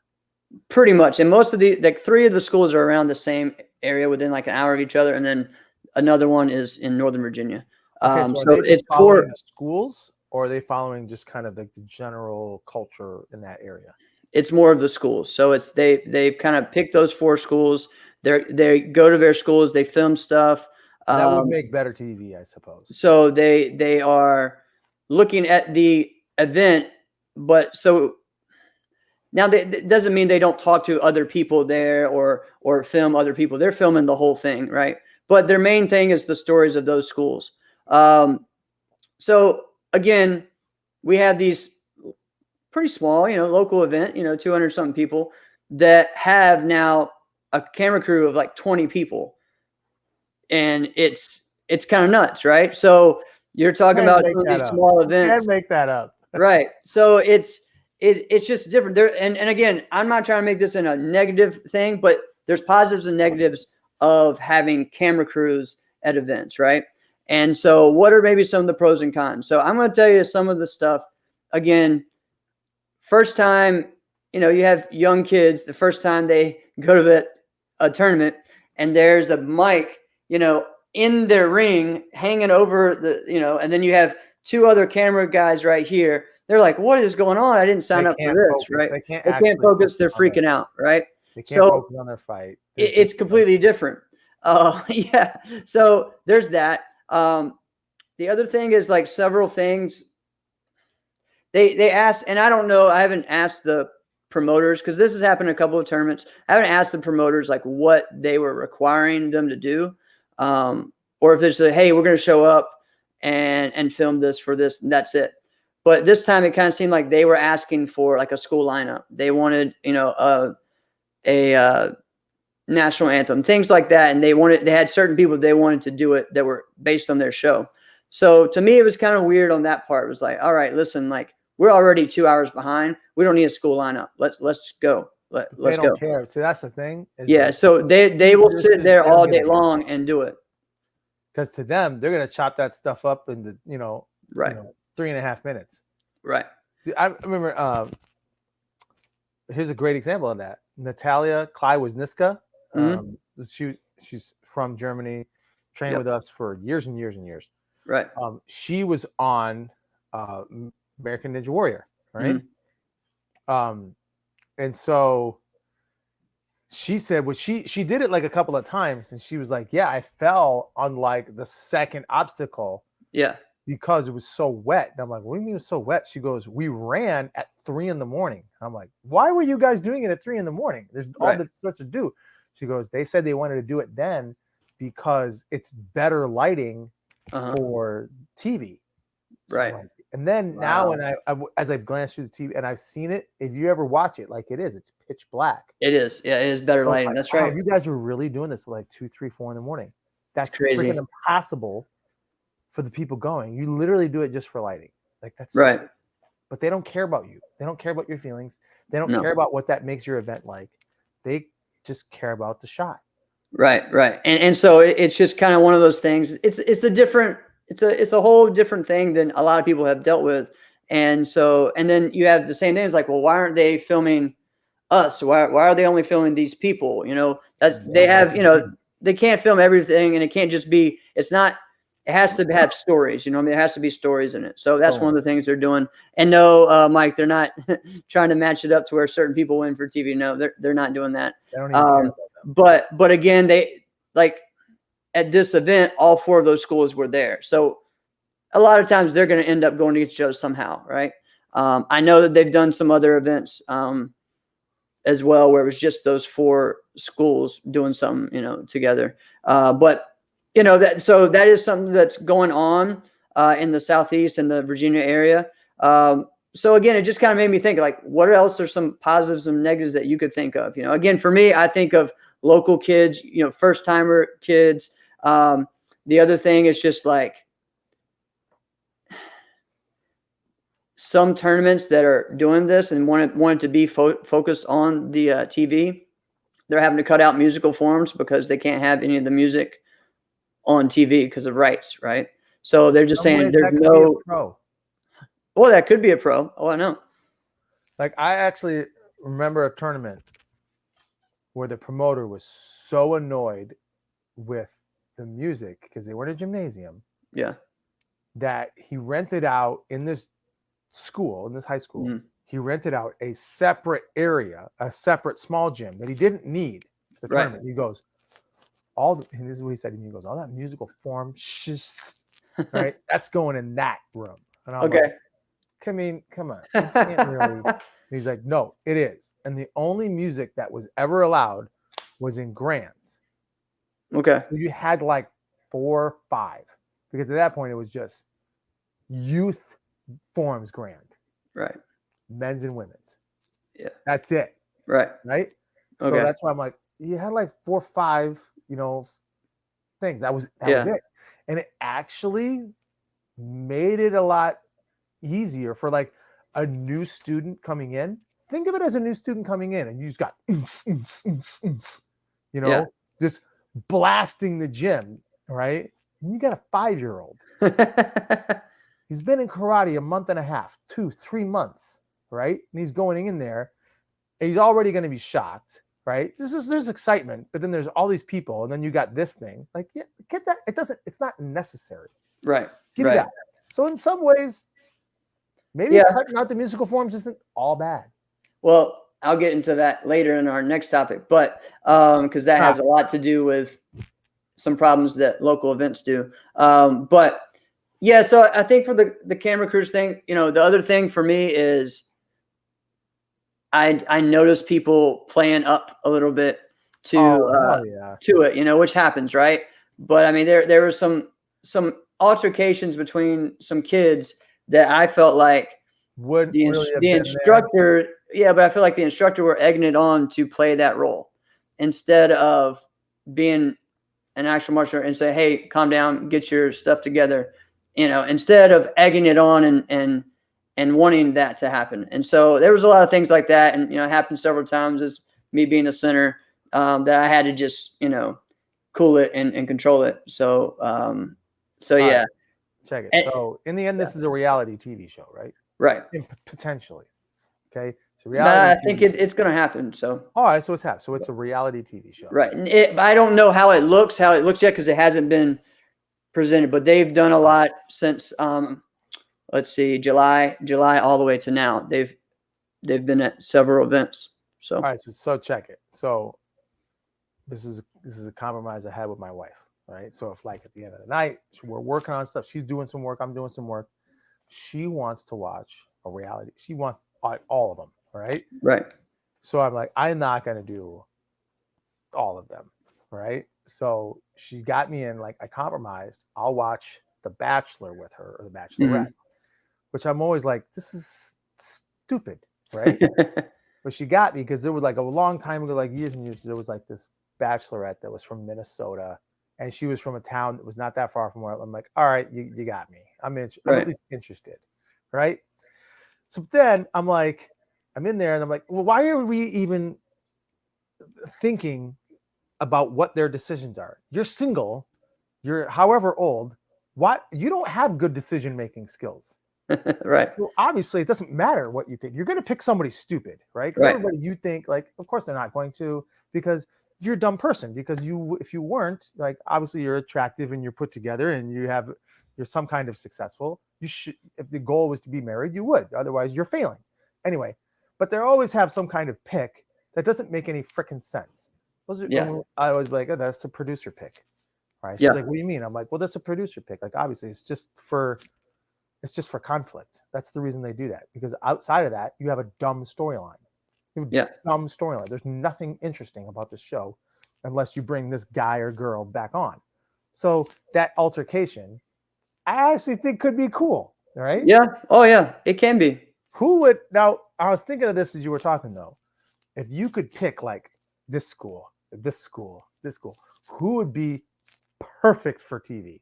Pretty much, and most of three of the schools are around the same area, within like an hour of each other, and then another one is in Northern Virginia. Okay, so it's for the schools. Or are they following just kind of like the general culture in that area? It's more of the schools. So it's they've kind of picked those 4 schools. They go to their schools. They film stuff. That would make better TV, I suppose. So they are looking at the event, but so now that doesn't mean they don't talk to other people there or film other people. They're filming the whole thing, right? But their main thing is the stories of those schools. So again, we have these pretty small, local event, 200 something people that have now a camera crew of like 20 people. And it's kind of nuts, right? So you're talking about these small events. You can't make that up. Right. So it's just different there. And again, I'm not trying to make this in a negative thing, but there's positives and negatives of having camera crews at events, right? And so what are maybe some of the pros and cons? So I'm going to tell you some of the stuff. Again, first time, you have young kids, the first time they go to a tournament and there's a mic, in their ring hanging over and then you have 2 other camera guys right here. They're like, what is going on? I didn't sign up for this, right? They can't focus. They're freaking out, right? They can't focus on their fight. It's completely different. Yeah. So there's that. The other thing is like several things. they asked, and I don't know, I haven't asked the promoters, because this has happened in a couple of tournaments. I haven't asked the promoters like what they were requiring them to do, or if there's a, hey, we're going to show up and film this for this, and that's it. But this time it kind of seemed like they were asking for like a school lineup. They wanted, you know, a national anthem, things like that, and they had certain people they wanted to do it that were based on their show. So to me, it was kind of weird on that part. It was like, all right, listen, like we're already 2 hours behind. We don't need a school lineup. Let's go. Let's They go. don't care. See, that's the thing. Yeah. So they will sit there all day long and do it. Because to them, they're gonna chop that stuff up in the Right. 3.5 minutes. Right. Dude, I remember. Here's a great example of that. Natalia Klei-Wisniewska. She's from Germany, trained with us for years and years and years. Right. She was on American Ninja Warrior, right? And so she said, well, she did it like a couple of times, and she was like, yeah, I fell on like the second obstacle. Yeah. Because it was so wet. And I'm like, what do you mean it was so wet? She goes, we ran at 3 a.m. I'm like, why were you guys doing it at 3 a.m? There's all the sorts to do. She goes, they said they wanted to do it then because it's better lighting for TV. So right. Like, and then now when as I've glanced through the TV and I've seen it, if you ever watch it, like it's pitch black. It is. Yeah, it is better lighting. Like, that's right. You guys are really doing this at like 2, 3, 4 a.m. That's crazy. Freaking impossible for the people going. You literally do it just for lighting. Like that's right. But they don't care about you. They don't care about your feelings. They don't care about what that makes your event like. They just care about the shot. Right. And so it's just kind of one of those things. It's a whole different thing than a lot of people have dealt with. And so, and then you have the same thing. It's like, well, why aren't they filming us? Why are they only filming these people? They have, they can't film everything, and it can't just be, it has to have stories, there has to be stories in it. So that's one of the things they're doing. And no, Mike, they're not trying to match it up to where certain people win for TV. No, they're not doing that. They don't even care about them. But again, they like at this event, all 4 of those schools were there. So a lot of times they're going to end up going to each other somehow. Right. I know that they've done some other events as well, where it was just those 4 schools doing something, together. But that is something that's going on in the Southeast and the Virginia area. So again, it just kind of made me think, like, what else are some positives and negatives that you could think of? Again, for me, I think of local kids, first timer kids. The other thing is just like some tournaments that are doing this and want it to be focused on the TV. They're having to cut out musical forms because they can't have any of the music on TV because of rights, right? So they're just saying there's no pro. Well, that could be a pro. Oh, I know. Like I actually remember a tournament where the promoter was so annoyed with the music because they were in a gymnasium. Yeah. That he rented out in this high school. He rented out a separate area, a separate small gym that he didn't need the tournament. He goes, and this is what he said to me. He goes, all that musical form, right? That's going in that room. And I'm like, come on. You can't really. He's like, no, it is. And the only music that was ever allowed was in Grants. Okay. So you had like 4 or 5, because at that point it was just youth forms grand. Right. Men's and women's. Yeah. That's it. Right. Right. So that's why I'm like, you had like 4 or 5, things. That was it. And it actually made it a lot easier for like a new student coming in. Think of it as a new student coming in, and you just got just blasting the gym, right? And you got a 5-year-old. He's been in karate a month and a half, 2, 3 months, right? And he's going in there, and he's already going to be shocked, right? There's excitement, but then there's all these people, and then you got this thing. Like, yeah, get that. It's not necessary. Right. Get it out. So in some ways, maybe cutting out the musical forms isn't all bad. Well, I'll get into that later in our next topic, but because that has a lot to do with some problems that local events do. But Yeah, so I think for the camera crews thing, you know, the other thing for me is I notice people playing up a little bit Oh, hell yeah. to it, you know, which happens, right? But I mean, there were some altercations between some kids that I felt like Wouldn't really have the been there. instructor, yeah, but I feel like the instructor were egging it on to play that role instead of being an actual martial art and say, "Hey, calm down, get your stuff together," you know, instead of egging it on and wanting that to happen. And so there was a lot of things like that, and you know, it happened several times as me being a center, that I had to just, you know, cool it and control it. So so All yeah. right, check it. And, So in the end, yeah, this is a reality TV show, right? right. Potentially. Okay. It's a But reality I think TV show. it's going to happen. So All right, so it's happened. So it's a reality TV show. right, and I don't know how it looks yet because it hasn't been presented, but they've done a All right. lot since let's see, July all the way to now. They've been at several events. So All right, so check it. So this is a compromise I had with my wife. Right. So if like at the end of the night we're working on stuff, she's doing some work, I'm doing some work. She wants to watch a reality. She wants all of them. Right. right. So I'm like, I'm not gonna do all of them. Right. So she got me in, like I compromised. I'll watch The Bachelor with her or The Bachelorette, Mhm. which I'm always like, this is stupid. Right. But she got me because there was like a long time ago, like years and years, there was like this bachelorette that was from Minnesota, and she was from a town that was not that far from where I'm like, all right, you got me. I'm at Right. least interested, right? So then I'm like, I'm in there and I'm like, well, why are we even thinking about what their decisions are? You're single, you're however old. What you don't have good decision making skills. Right. So obviously, it doesn't matter what you think. You're going to pick somebody stupid, right? Because Right. everybody you think, like, of course they're not going to, because you're a dumb person. Because if you weren't, like, obviously you're attractive and you're put together and you're some kind of successful. You should, if the goal was to be married, you would. Otherwise, you're failing. Anyway, but they always have some kind of pick that doesn't make any freaking sense. Yeah. I always be like, oh, that's the producer pick, right? She's Yeah. like, what do you mean? I'm like, well, that's a producer pick. Like, obviously, it's just for conflict. That's the reason they do that. Because outside of that, you have a dumb storyline. You have a Yeah. dumb storyline. There's nothing interesting about this show unless you bring this guy or girl back on. So that altercation, I actually think could be cool. Right? Yeah. Oh yeah. It can be. Who would now? I was thinking of this as you were talking though. If you could pick like this school, who would be perfect for TV?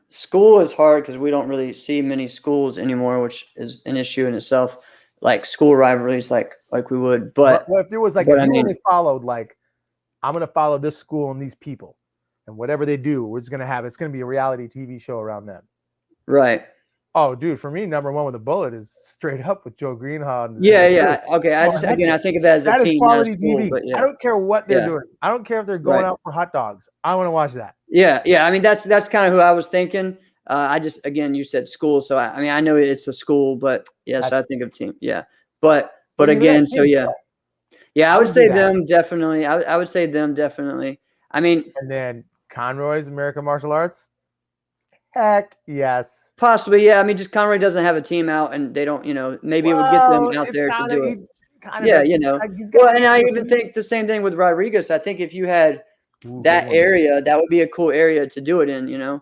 School is hard because we don't really see many schools anymore, which is an issue in itself. Like school rivalries, like we would. But what if there was like, But if I you mean, only followed like, I'm going to follow this school and these people, and whatever they do, it's going to be a reality TV show around them. right. Oh, dude, for me, number one with a bullet is Straight Up with Joe Greenhaw. Yeah. Yeah. Okay. Oh, I think of it as a that is team, not a quality school. TV. But I yeah. don't care what they're Yeah. doing. I don't care if they're going Right. out for hot dogs. I want to watch that. Yeah. Yeah. I mean, that's kind of who I was thinking. I just, again, you said school, so I mean, I know it's a school, but yeah, so I think of team. Yeah. But even again, then, so team yeah. still. Yeah, I I would would do say that. them definitely. I would say them definitely. I mean, And then Conroy's American Martial Arts. Heck yes. possibly, yeah. I mean, just Conroy doesn't have a team out, and they don't. You know, maybe it would get them Well, out it's there to kind do of it. Yeah, Yeah, you know. he's got Well, some and I even publicity. think the same thing with Rodriguez. I think if you had Ooh, that good one. area, that would be a cool area to do it in. You know.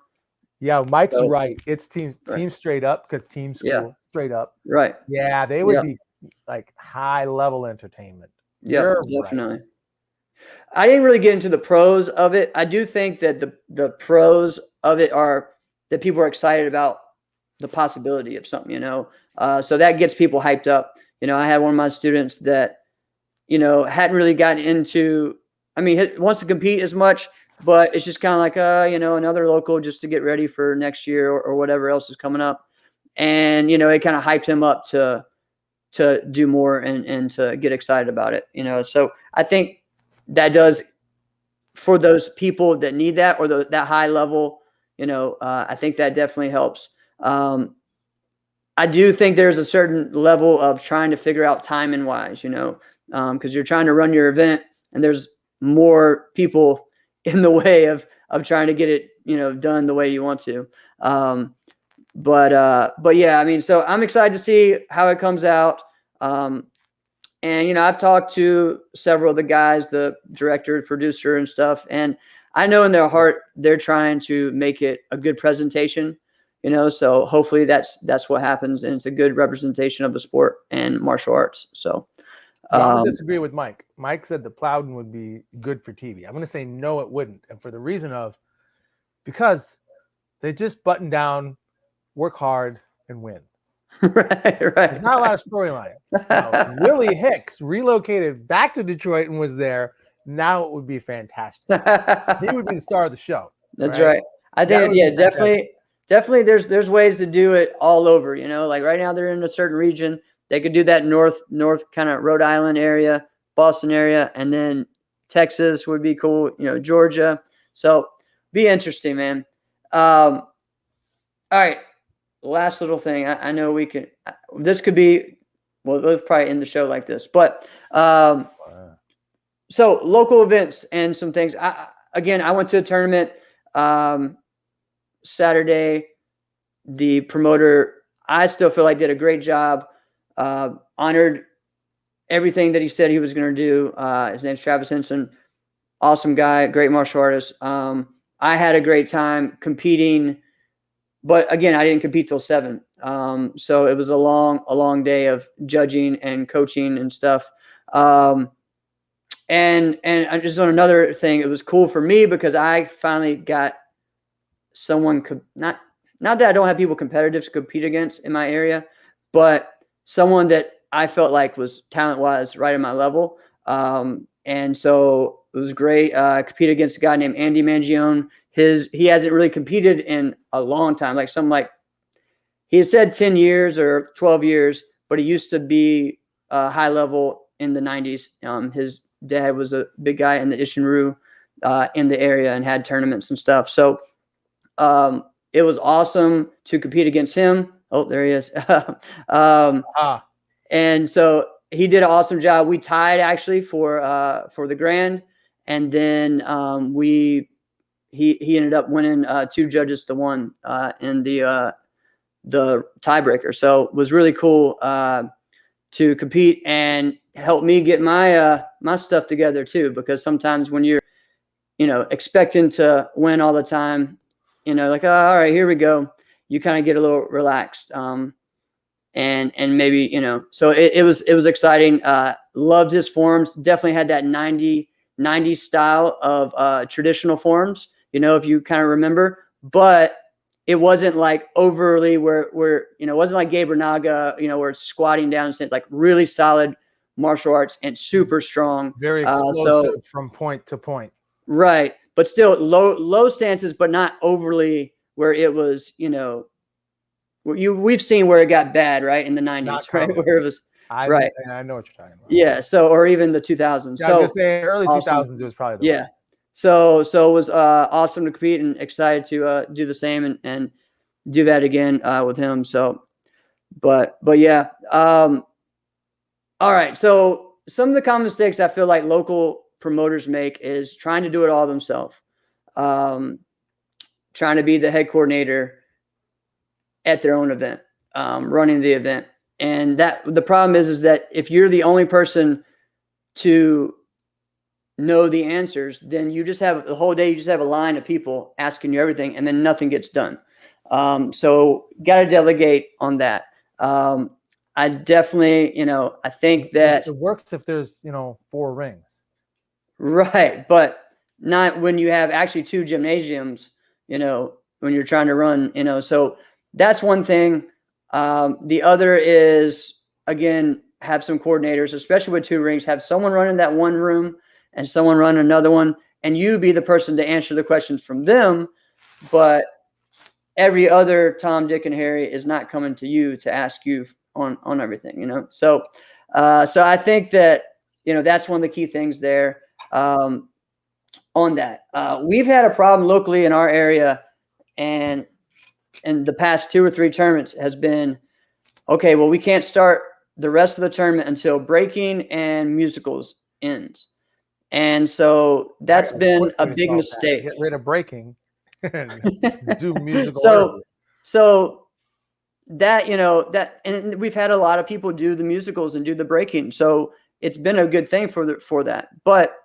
Yeah, Mike's So, right. It's team straight up, because team school yeah. straight up. Right. Yeah, they would Yeah. be like high level entertainment. Yeah. You're Definitely. right. I didn't really get into the pros of it. I do think that the pros of it are that people are excited about the possibility of something, you know. So that gets people hyped up. You know, I had one of my students that, you know, hadn't really gotten into, I mean, he wants to compete as much, but it's just kind of like, you know, another local just to get ready for next year or whatever else is coming up. And, you know, it kind of hyped him up to do more and to get excited about it, you know. So I think that does, for those people that need that, or that high level, you know, I think that definitely helps. I do think there's a certain level of trying to figure out timing wise, you know, because you're trying to run your event and there's more people in the way of trying to get it, done the way you want to. But yeah, I mean, so I'm excited to see how it comes out. And I've talked to several of the guys, the director, producer, and stuff, and I know in their heart they're trying to make it a good presentation. So hopefully that's what happens, and it's a good representation of the sport and martial arts. So I'm going to disagree with Mike. Mike said the Plowden would be good for TV. I'm going to say no, it wouldn't, and for the reason of because they just button down, work hard, and win. Right. There's not a lot of storyline. Willie Hicks relocated back to Detroit and was there. Now it would be fantastic. He would be the star of the show. That's right. I think, yeah, definitely. There's ways to do it all over. Like right now they're in a certain region. They could do that north kind of Rhode Island area, Boston area, and then Texas would be cool. Georgia. So be interesting, man. All right. Last little thing. I know we can. This could be. Well, we'll probably end the show like this, but so local events and some things. I went to a tournament Saturday. The promoter, I still feel like did a great job. Honored everything that he said he was going to do. His name's Travis Henson. Awesome guy, great martial artist. I had a great time competing. But again, I didn't compete till 7. So it was a long day of judging and coaching and stuff. And just on another thing, it was cool for me because I finally got someone not that I don't have people competitive to compete against in my area, but someone that I felt like was talent-wise right at my level. And so it was great. I competed against a guy named Andy Mangione. He hasn't really competed in a long time, he had said 10 years or 12 years, but he used to be high level in the 90s. His dad was a big guy in the Ishinru in the area and had tournaments and stuff. So it was awesome to compete against him. Oh, there he is. And so he did an awesome job. We tied actually for the grand, and then he ended up winning 2 judges to 1 in the tiebreaker. So it was really cool to compete and help me get my my stuff together too. Because sometimes when you're expecting to win all the time, like, oh, all right, here we go, you kind of get a little relaxed. And maybe so it was exciting. Loved his forms. Definitely had that 90 style of traditional forms. If you kind of remember, but it wasn't like overly where it wasn't like Gabe Naga, where it's squatting down and like really solid martial arts and super strong, very explosive from point to point. Right, but still low stances, but not overly where it was. We've seen where it got bad, right, in the 90s, right, where it was. Right. I know what you're talking about. Yeah. So, or even the 2000s. Yeah, I was gonna say early 2000s. It was probably the worst. So it was awesome to compete and excited to do the same and do that again with him. So, but yeah. All right. So some of the common mistakes I feel like local promoters make is trying to do it all themselves, trying to be the head coordinator at their own event, running the event. And that the problem is that if you're the only person to know the answers, then you just have the whole day, you just have a line of people asking you everything, and then nothing gets done. So got to delegate on that. I definitely, I think that it works if there's, 4 rings. Right. But not when you have actually 2 gymnasiums, when you're trying to run, so that's one thing. The other is, again, have some coordinators, especially with 2 rings, have someone running that one room and someone run another one, and you be the person to answer the questions from them. But every other Tom, Dick, and Harry is not coming to you to ask you on everything, So I think that, that's one of the key things there. On that, we've had a problem locally in our area, and in the past 2 or 3 tournaments has been, okay, well, we can't start the rest of the tournament until breaking and musicals ends. And so that's been a Way to big solve that. mistake. Get rid of breaking and do musical So, interview. so that, and we've had a lot of people do the musicals and do the breaking. So it's been a good thing for that. But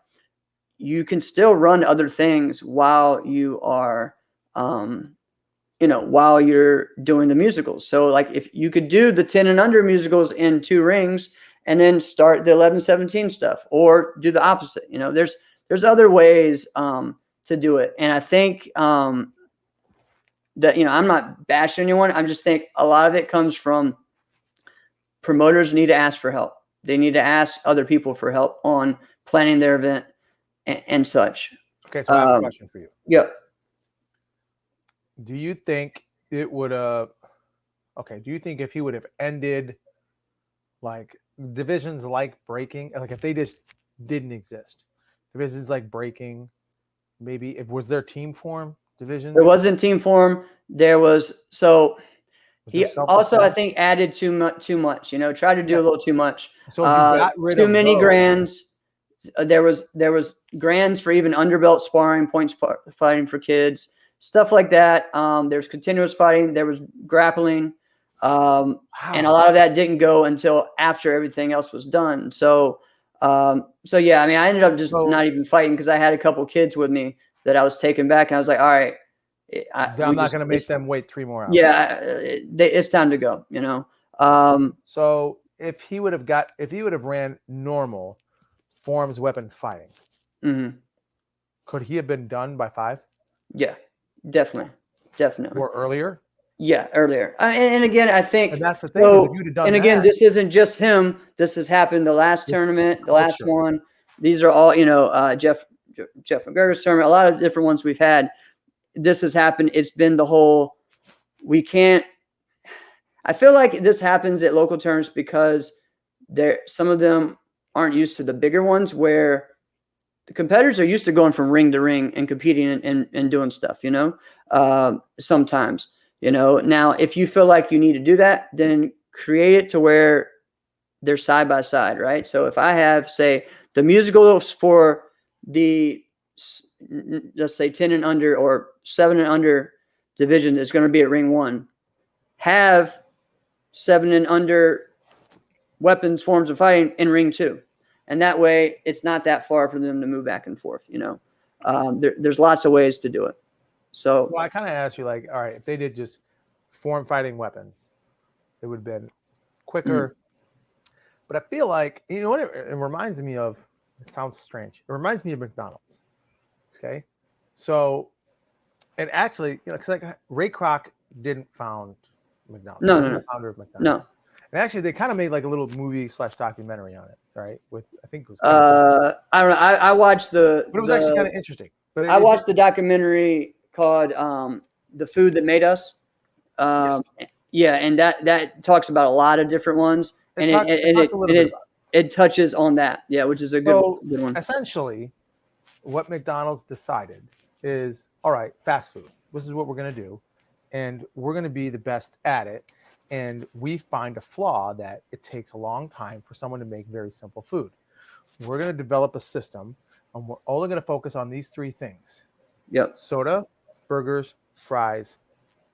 you can still run other things while you are, while you're doing the musicals. So like if you could do the 10 and under musicals in 2 rings and then start the 11, 17 stuff, or do the opposite. There's other ways to do it. And I think that, I'm not bashing anyone. I just think a lot of it comes from promoters need to ask for help. They need to ask other people for help on planning their event and such. Okay, so I have a question for you. Yep. Do you think it would have? Okay, do you think if he would have ended like divisions like breaking, like if they just didn't exist, divisions like breaking, maybe if was there team form divisions? There wasn't team form. There was he also, I think, added too much. Tried to do a little too much. So if you got rid too of many those, grands. There was grands for even underbelt sparring, points fighting for kids, stuff like that. There's continuous fighting. There was grappling, and a lot of that didn't go until after everything else was done. So yeah, I mean, I ended up just not even fighting because I had a couple kids with me that I was taking back, and I was like, all right, I'm not going to make them wait 3 more hours. Yeah, it's time to go. So if he would have ran normal forms weapon fighting, could he have been done by 5? Yeah, definitely. Or earlier? Yeah, earlier. And again, I think, and that's the thing. Is if you'd have done again, this isn't just him. This has happened the last tournament, the last one. These are all, Jeff McGregor's tournament, a lot of different ones we've had. This has happened. It's been the whole, I feel like this happens at local tournaments because some of them aren't used to the bigger ones where the competitors are used to going from ring to ring and competing and doing stuff, sometimes, now if you feel like you need to do that, then create it to where they're side by side, right? So if I have, say, the musicals for the, let's say 10 and under or 7 and under division is going to be at ring 1, have 7 and under weapons, forms of fighting in ring 2. And that way it's not that far for them to move back and forth, there's lots of ways to do it. So I kind of asked you, like, all right, if they did just form fighting weapons, it would have been quicker. But I feel like, what it reminds me of, it sounds strange. It reminds me of McDonald's. Okay. So, and actually, because like Ray Kroc didn't found McDonald's. No. The founder of McDonald's. No. And actually, they kind of made like a little movie / documentary on it, right? With, I think it was. I don't know. I watched but it was actually kind of interesting. But I watched the documentary called "The Food That Made Us." Yes. Yeah, and that talks about a lot of different ones, it touches on that. Yeah, which is a good one. Essentially, what McDonald's decided is, all right, fast food. This is what we're going to do, and we're going to be the best at it. And we find a flaw that it takes a long time for someone to make very simple food. We're going to develop a system, and we're only going to focus on these 3 things. Yep. Soda, burgers, fries.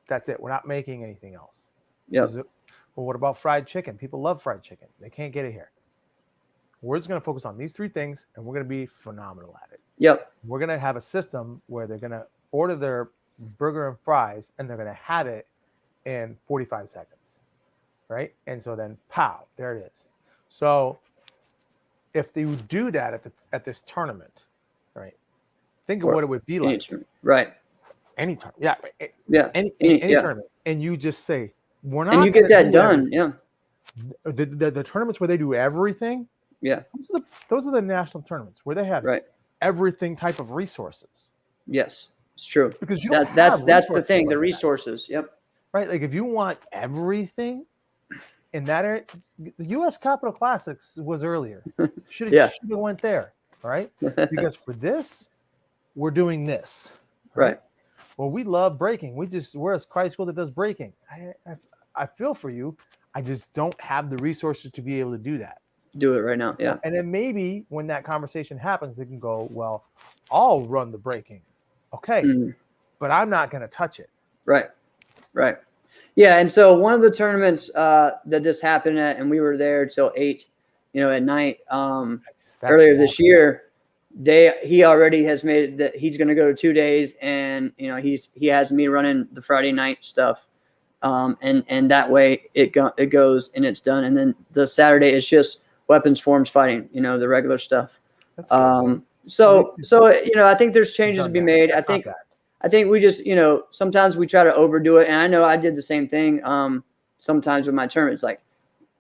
That's it. We're not making anything else. Yep. Well, what about fried chicken? People love fried chicken. They can't get it here. We're just going to focus on these 3 things, and we're going to be phenomenal at it. Yep. We're going to have a system where they're going to order their burger and fries, and they're going to have it in 45 seconds, right? And so then, pow, there it is. So if they would do that at this tournament, right? Think of what it would be like. Right. Any tournament. Yeah. Yeah. Any tournament. And you just say, we're not. And you get that done. Yeah. The tournaments where they do everything. Yeah. Those are the national tournaments where they have everything type of resources. Yes, it's true. Because that's the thing, the resources. Yep. Right. Like if you want everything in that area, the U.S. Capitol Classics was earlier. Should have went there. Right. Because for this, we're doing this. Right. Well, we love breaking. We're a Christ school that does breaking. I feel for you. I just don't have the resources to be able to do that. do it right now. Yeah. And then maybe when that conversation happens, they can go, well, I'll run the breaking. Okay. Mhm. But I'm not going to touch it. Right. Right. Yeah. And so one of the tournaments that this happened at, and we were there till 8, at night, That's earlier wild. this year, he already has made it that he's going to go to 2 days, and he has me running the Friday night stuff, and that way it goes and it's done, and then the Saturday is just weapons forms fighting, the regular stuff. That's good. So I think there's changes to be made. That's not bad. I think we just sometimes we try to overdo it, and I know I did the same thing sometimes with my tournaments, like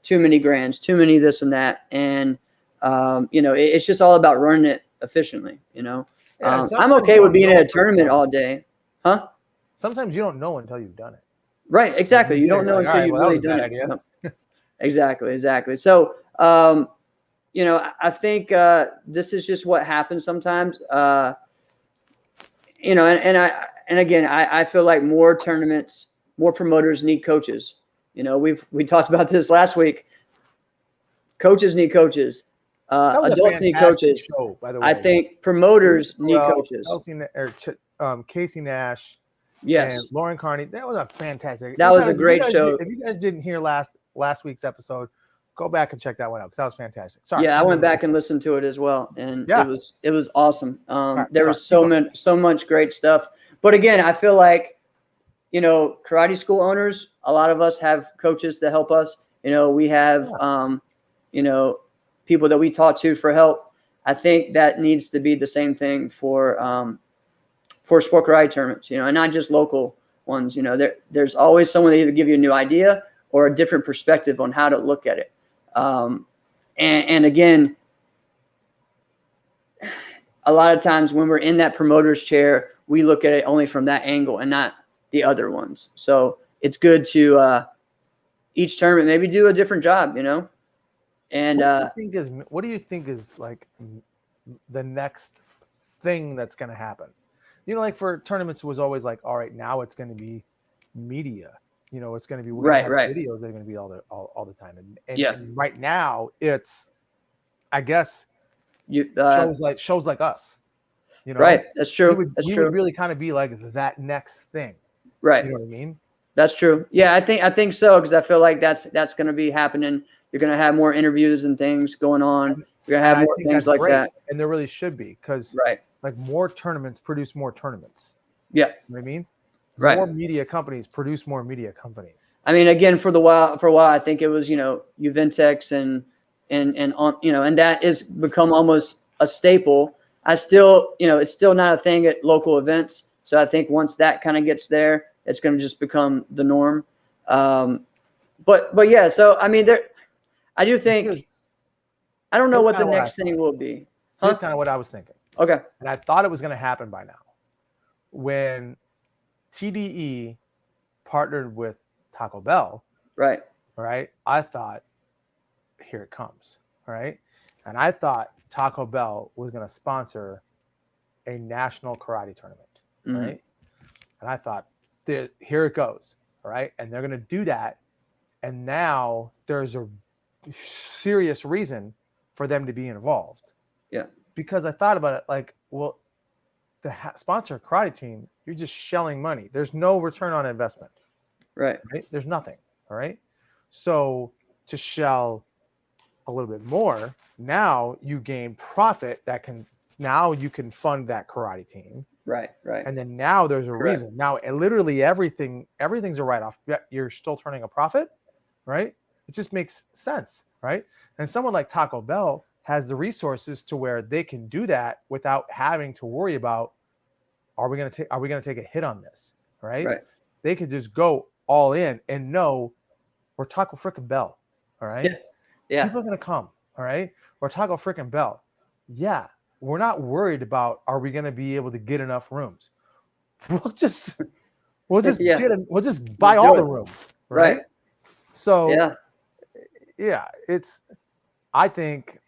too many grands, too many this and that, and it's just all about running it efficiently. Yeah, I'm okay with being at a tournament all day, huh? Sometimes you don't know until you've done it. Right, exactly. You don't know until you've really done it. No. Exactly. So, I think this is just what happens sometimes. And again, I feel like more tournaments, more promoters need coaches. We talked about this last week. Coaches need coaches. Adults need coaches. Show, by the way. I think promoters need coaches. Casey Nash, yes, and Lauren Carney. That was a fantastic. That was a great show. If you guys didn't hear last week's episode, go back and check that one out because that was fantastic. Sorry. Yeah, I went back and listened to it as well, and it was awesome. There was so much great stuff. But again, I feel like karate school owners. A lot of us have coaches that help us. We have people that we talk to for help. I think that needs to be the same thing for sport karate tournaments, and not just local ones. There's always someone that either give you a new idea or a different perspective on how to look at it. And again, a lot of times when we're in that promoter's chair, we look at it only from that angle and not the other ones. So it's good to each tournament maybe do a different job, And what do you think is like the next thing that's going to happen? Like for tournaments, it was always like, all right, now it's going to be media. It's going to be right. videos that are going to be all the time. And right now, it's, I guess, shows like us. Right. That's true. We would really kind of be like that next thing. Right. You know what I mean? That's true. Yeah, I think so, because I feel like that's going to be happening. You're going to have more interviews and things going on. You're going to have more things like that. And there really should be, because like more tournaments produce more tournaments. Yeah. You know what I mean? Right. More media companies produce more media companies. I mean, again, for a while, I think it was, Uventex and that is become almost a staple. It's still not a thing at local events. So I think once that kind of gets there, it's going to just become the norm. But yeah, so I mean, I do think, I don't know what the next thing will be. Here's kind of what I was thinking. Okay. And I thought it was going to happen by now. When TDE partnered with Taco Bell, right? I thought, here it comes, right? And I thought Taco Bell was going to sponsor a national karate tournament, right? And I thought, here it goes, right? And they're going to do that, and now there's a serious reason for them to be involved. Yeah. Because I thought about it, like, well, the sponsor karate team, you're just shelling money. There's no return on investment. Right. There's nothing. All right. So to shell a little bit more, now you gain profit now you can fund that karate team. Right. And then now there's a reason. Now literally everything's a write-off. You're still turning a profit, right? It just makes sense, right? And someone like Taco Bell has the resources to where they can do that without having to worry about, are we going to take a hit on this, right? They could just go all in and know we're Taco freaking Bell, all right? Yeah. People are going to come, all right? We're Taco freaking Bell. Yeah, we're not worried about, are we going to be able to get enough rooms? We'll just buy all the rooms, right? So yeah, I think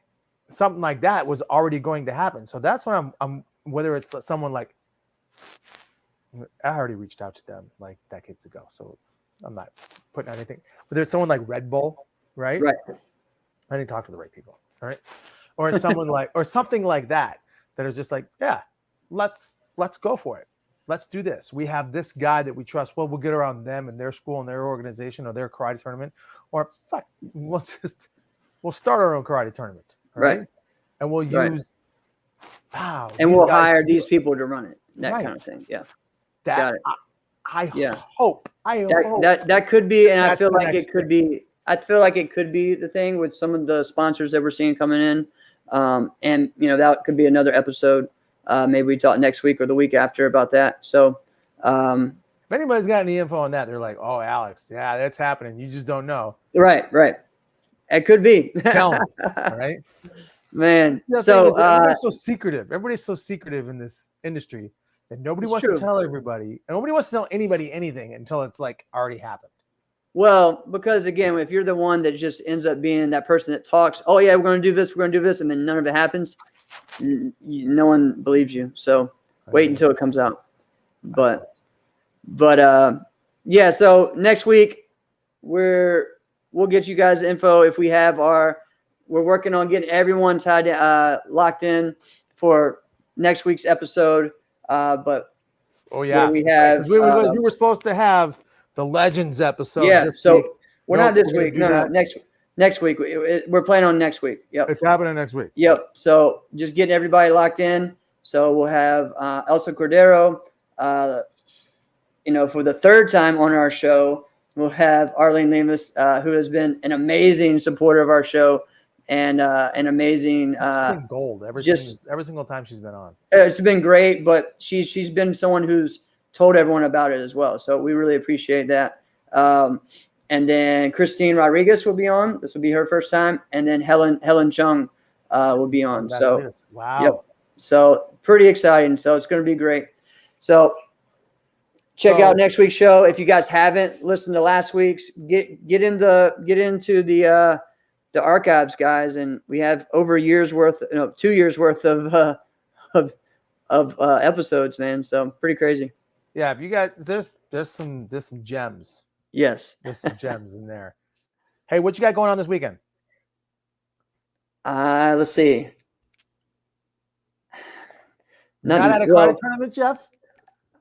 something like that was already going to happen. So that's what I'm whether it's someone like, I already reached out to them like decades ago, so I'm not putting anything. Whether it's someone like Red Bull, right? I didn't talk to the right people. All right. Or it's someone like, or something like that is just like, yeah, let's go for it. Let's do this. We have this guy that we trust. Well, we'll get around them and their school and their organization or their karate tournament. Or fuck, we'll start our own karate tournament. Right. And we'll use and we'll hire these people to run it. That kind of thing. Yeah. Got it. I hope. That could be, and I feel like it could be. I feel like it could be the thing with some of the sponsors that we're seeing coming in, and that could be another episode. Maybe we talk next week or the week after about that. So, if anybody's got any info on that, they're like, "Oh, Alex, yeah, that's happening. You just don't know." Right. It could be. Tell me, all right, man. So everybody's so secretive. Everybody's so secretive in this industry that nobody wants to tell everybody, and nobody wants to tell anybody anything until it's like already happened. Well, because again, if you're the one that just ends up being that person that talks, oh yeah, we're going to do this, and then none of it happens, no one believes you. So wait until it comes out. But yeah. So next week we'll get you guys info if we have we're working on getting everyone locked in for next week's episode. But we have we were supposed to have the Legends episode. Yeah, so week. We're not this week. No, next week. We're planning on next week. Yep, it's happening next week. Yep. So just getting everybody locked in. So we'll have Elsa Cordero, for the third time on our show. We'll have Arlene Lemus, who has been an amazing supporter of our show and an amazing. She's been gold every single time she's been on. It's been great, but she's been someone who's told everyone about it as well. So we really appreciate that. And then Christine Rodriguez will be on. This will be her first time. And then Helen Chung will be on. Wow. Yep. So pretty exciting. So it's going to be great. So check out next week's show. If you guys haven't listened to last week's, get into the archives, guys. And we have over 2 years worth of episodes, man. So pretty crazy. Yeah, if you guys, there's some gems. Yes, there's some gems in there. Hey, what you got going on this weekend? Let's see. Not at a karate tournament, Jeff.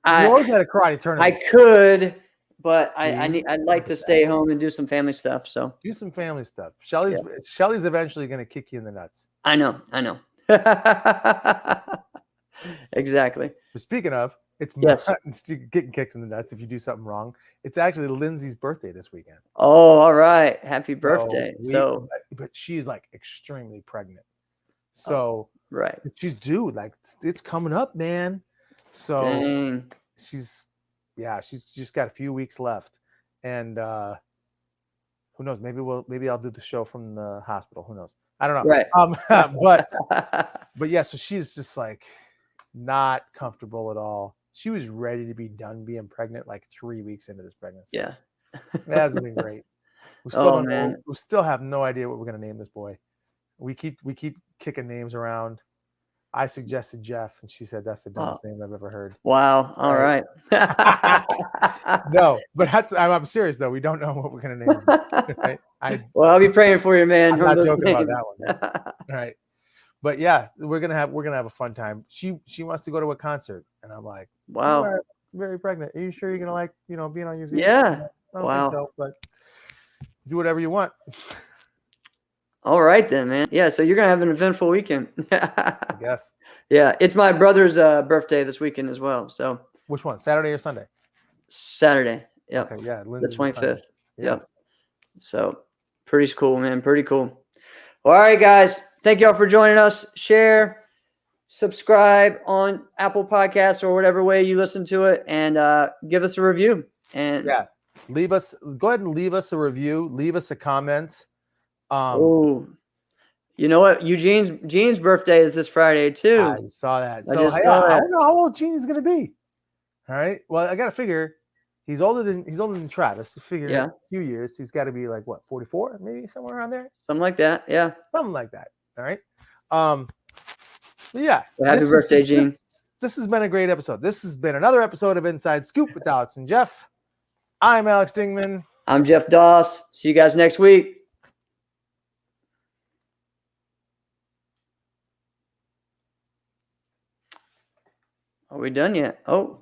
You always had a karate tournament. I could, but I'd like to stay home and do some family stuff. So do some family stuff. Shelly's eventually going to kick you in the nuts. I know. Exactly. But speaking of. It's getting kicked in the nuts if you do something wrong. It's actually Lindsay's birthday this weekend. Oh, all right. Happy birthday. But she's like extremely pregnant. So right. She's due. Like it's coming up, man. So she's just got a few weeks left. And who knows? Maybe I'll do the show from the hospital. Who knows? I don't know. Right. But yeah, so she's just like not comfortable at all. She was ready to be done being pregnant like 3 weeks into this pregnancy. Yeah. It hasn't been great. We still have no idea what we're going to name this boy. We keep kicking names around. I suggested Jeff, and she said that's the dumbest name I've ever heard. Wow. All right. No, but I'm serious though. We don't know what we're going to name him. Right? I'll be praying for you, man. I'm not joking about that one. All right. But yeah, we're gonna have a fun time. She wants to go to a concert, and I'm like, wow, you are very pregnant. Are you sure you're gonna being on your feet? Yeah. I don't think so, but do whatever you want. All right then, man. Yeah, so you're gonna have an eventful weekend. I guess. Yeah, it's my brother's birthday this weekend as well. So which one? Saturday or Sunday? Saturday. Yep. Okay, yeah, the 25th. Yep. So pretty cool, man. Pretty cool. All right, guys. Thank y'all for joining us. Share, subscribe on Apple Podcasts or whatever way you listen to it, and give us a review. And go ahead and leave us a review. Leave us a comment. You know what? Gene's birthday is this Friday too. I saw that. So I don't know how old Gene's gonna be. All right. Well, I gotta figure he's older than Travis. Figure a few years. He's got to be like what, 44, maybe somewhere around there. Something like that. Yeah. Something like that. All right. Yeah. Well, happy birthday, Gene. This has been a great episode. This has been another episode of Inside Scoop with Alex and Jeff. I'm Alex Dingman. I'm Jeff Doss. See you guys next week. we done yet? Oh.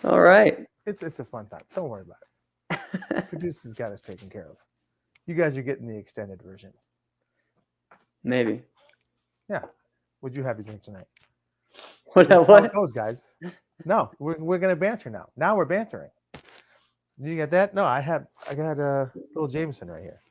All right. It's a fun time. Don't worry about it. Producer's got us taken care of. You guys are getting the extended version. Maybe. Yeah. What'd you have to drink tonight? What? This is how it goes, guys. No, we're gonna banter now. Now we're bantering. You got that? No, I got a little Jameson right here.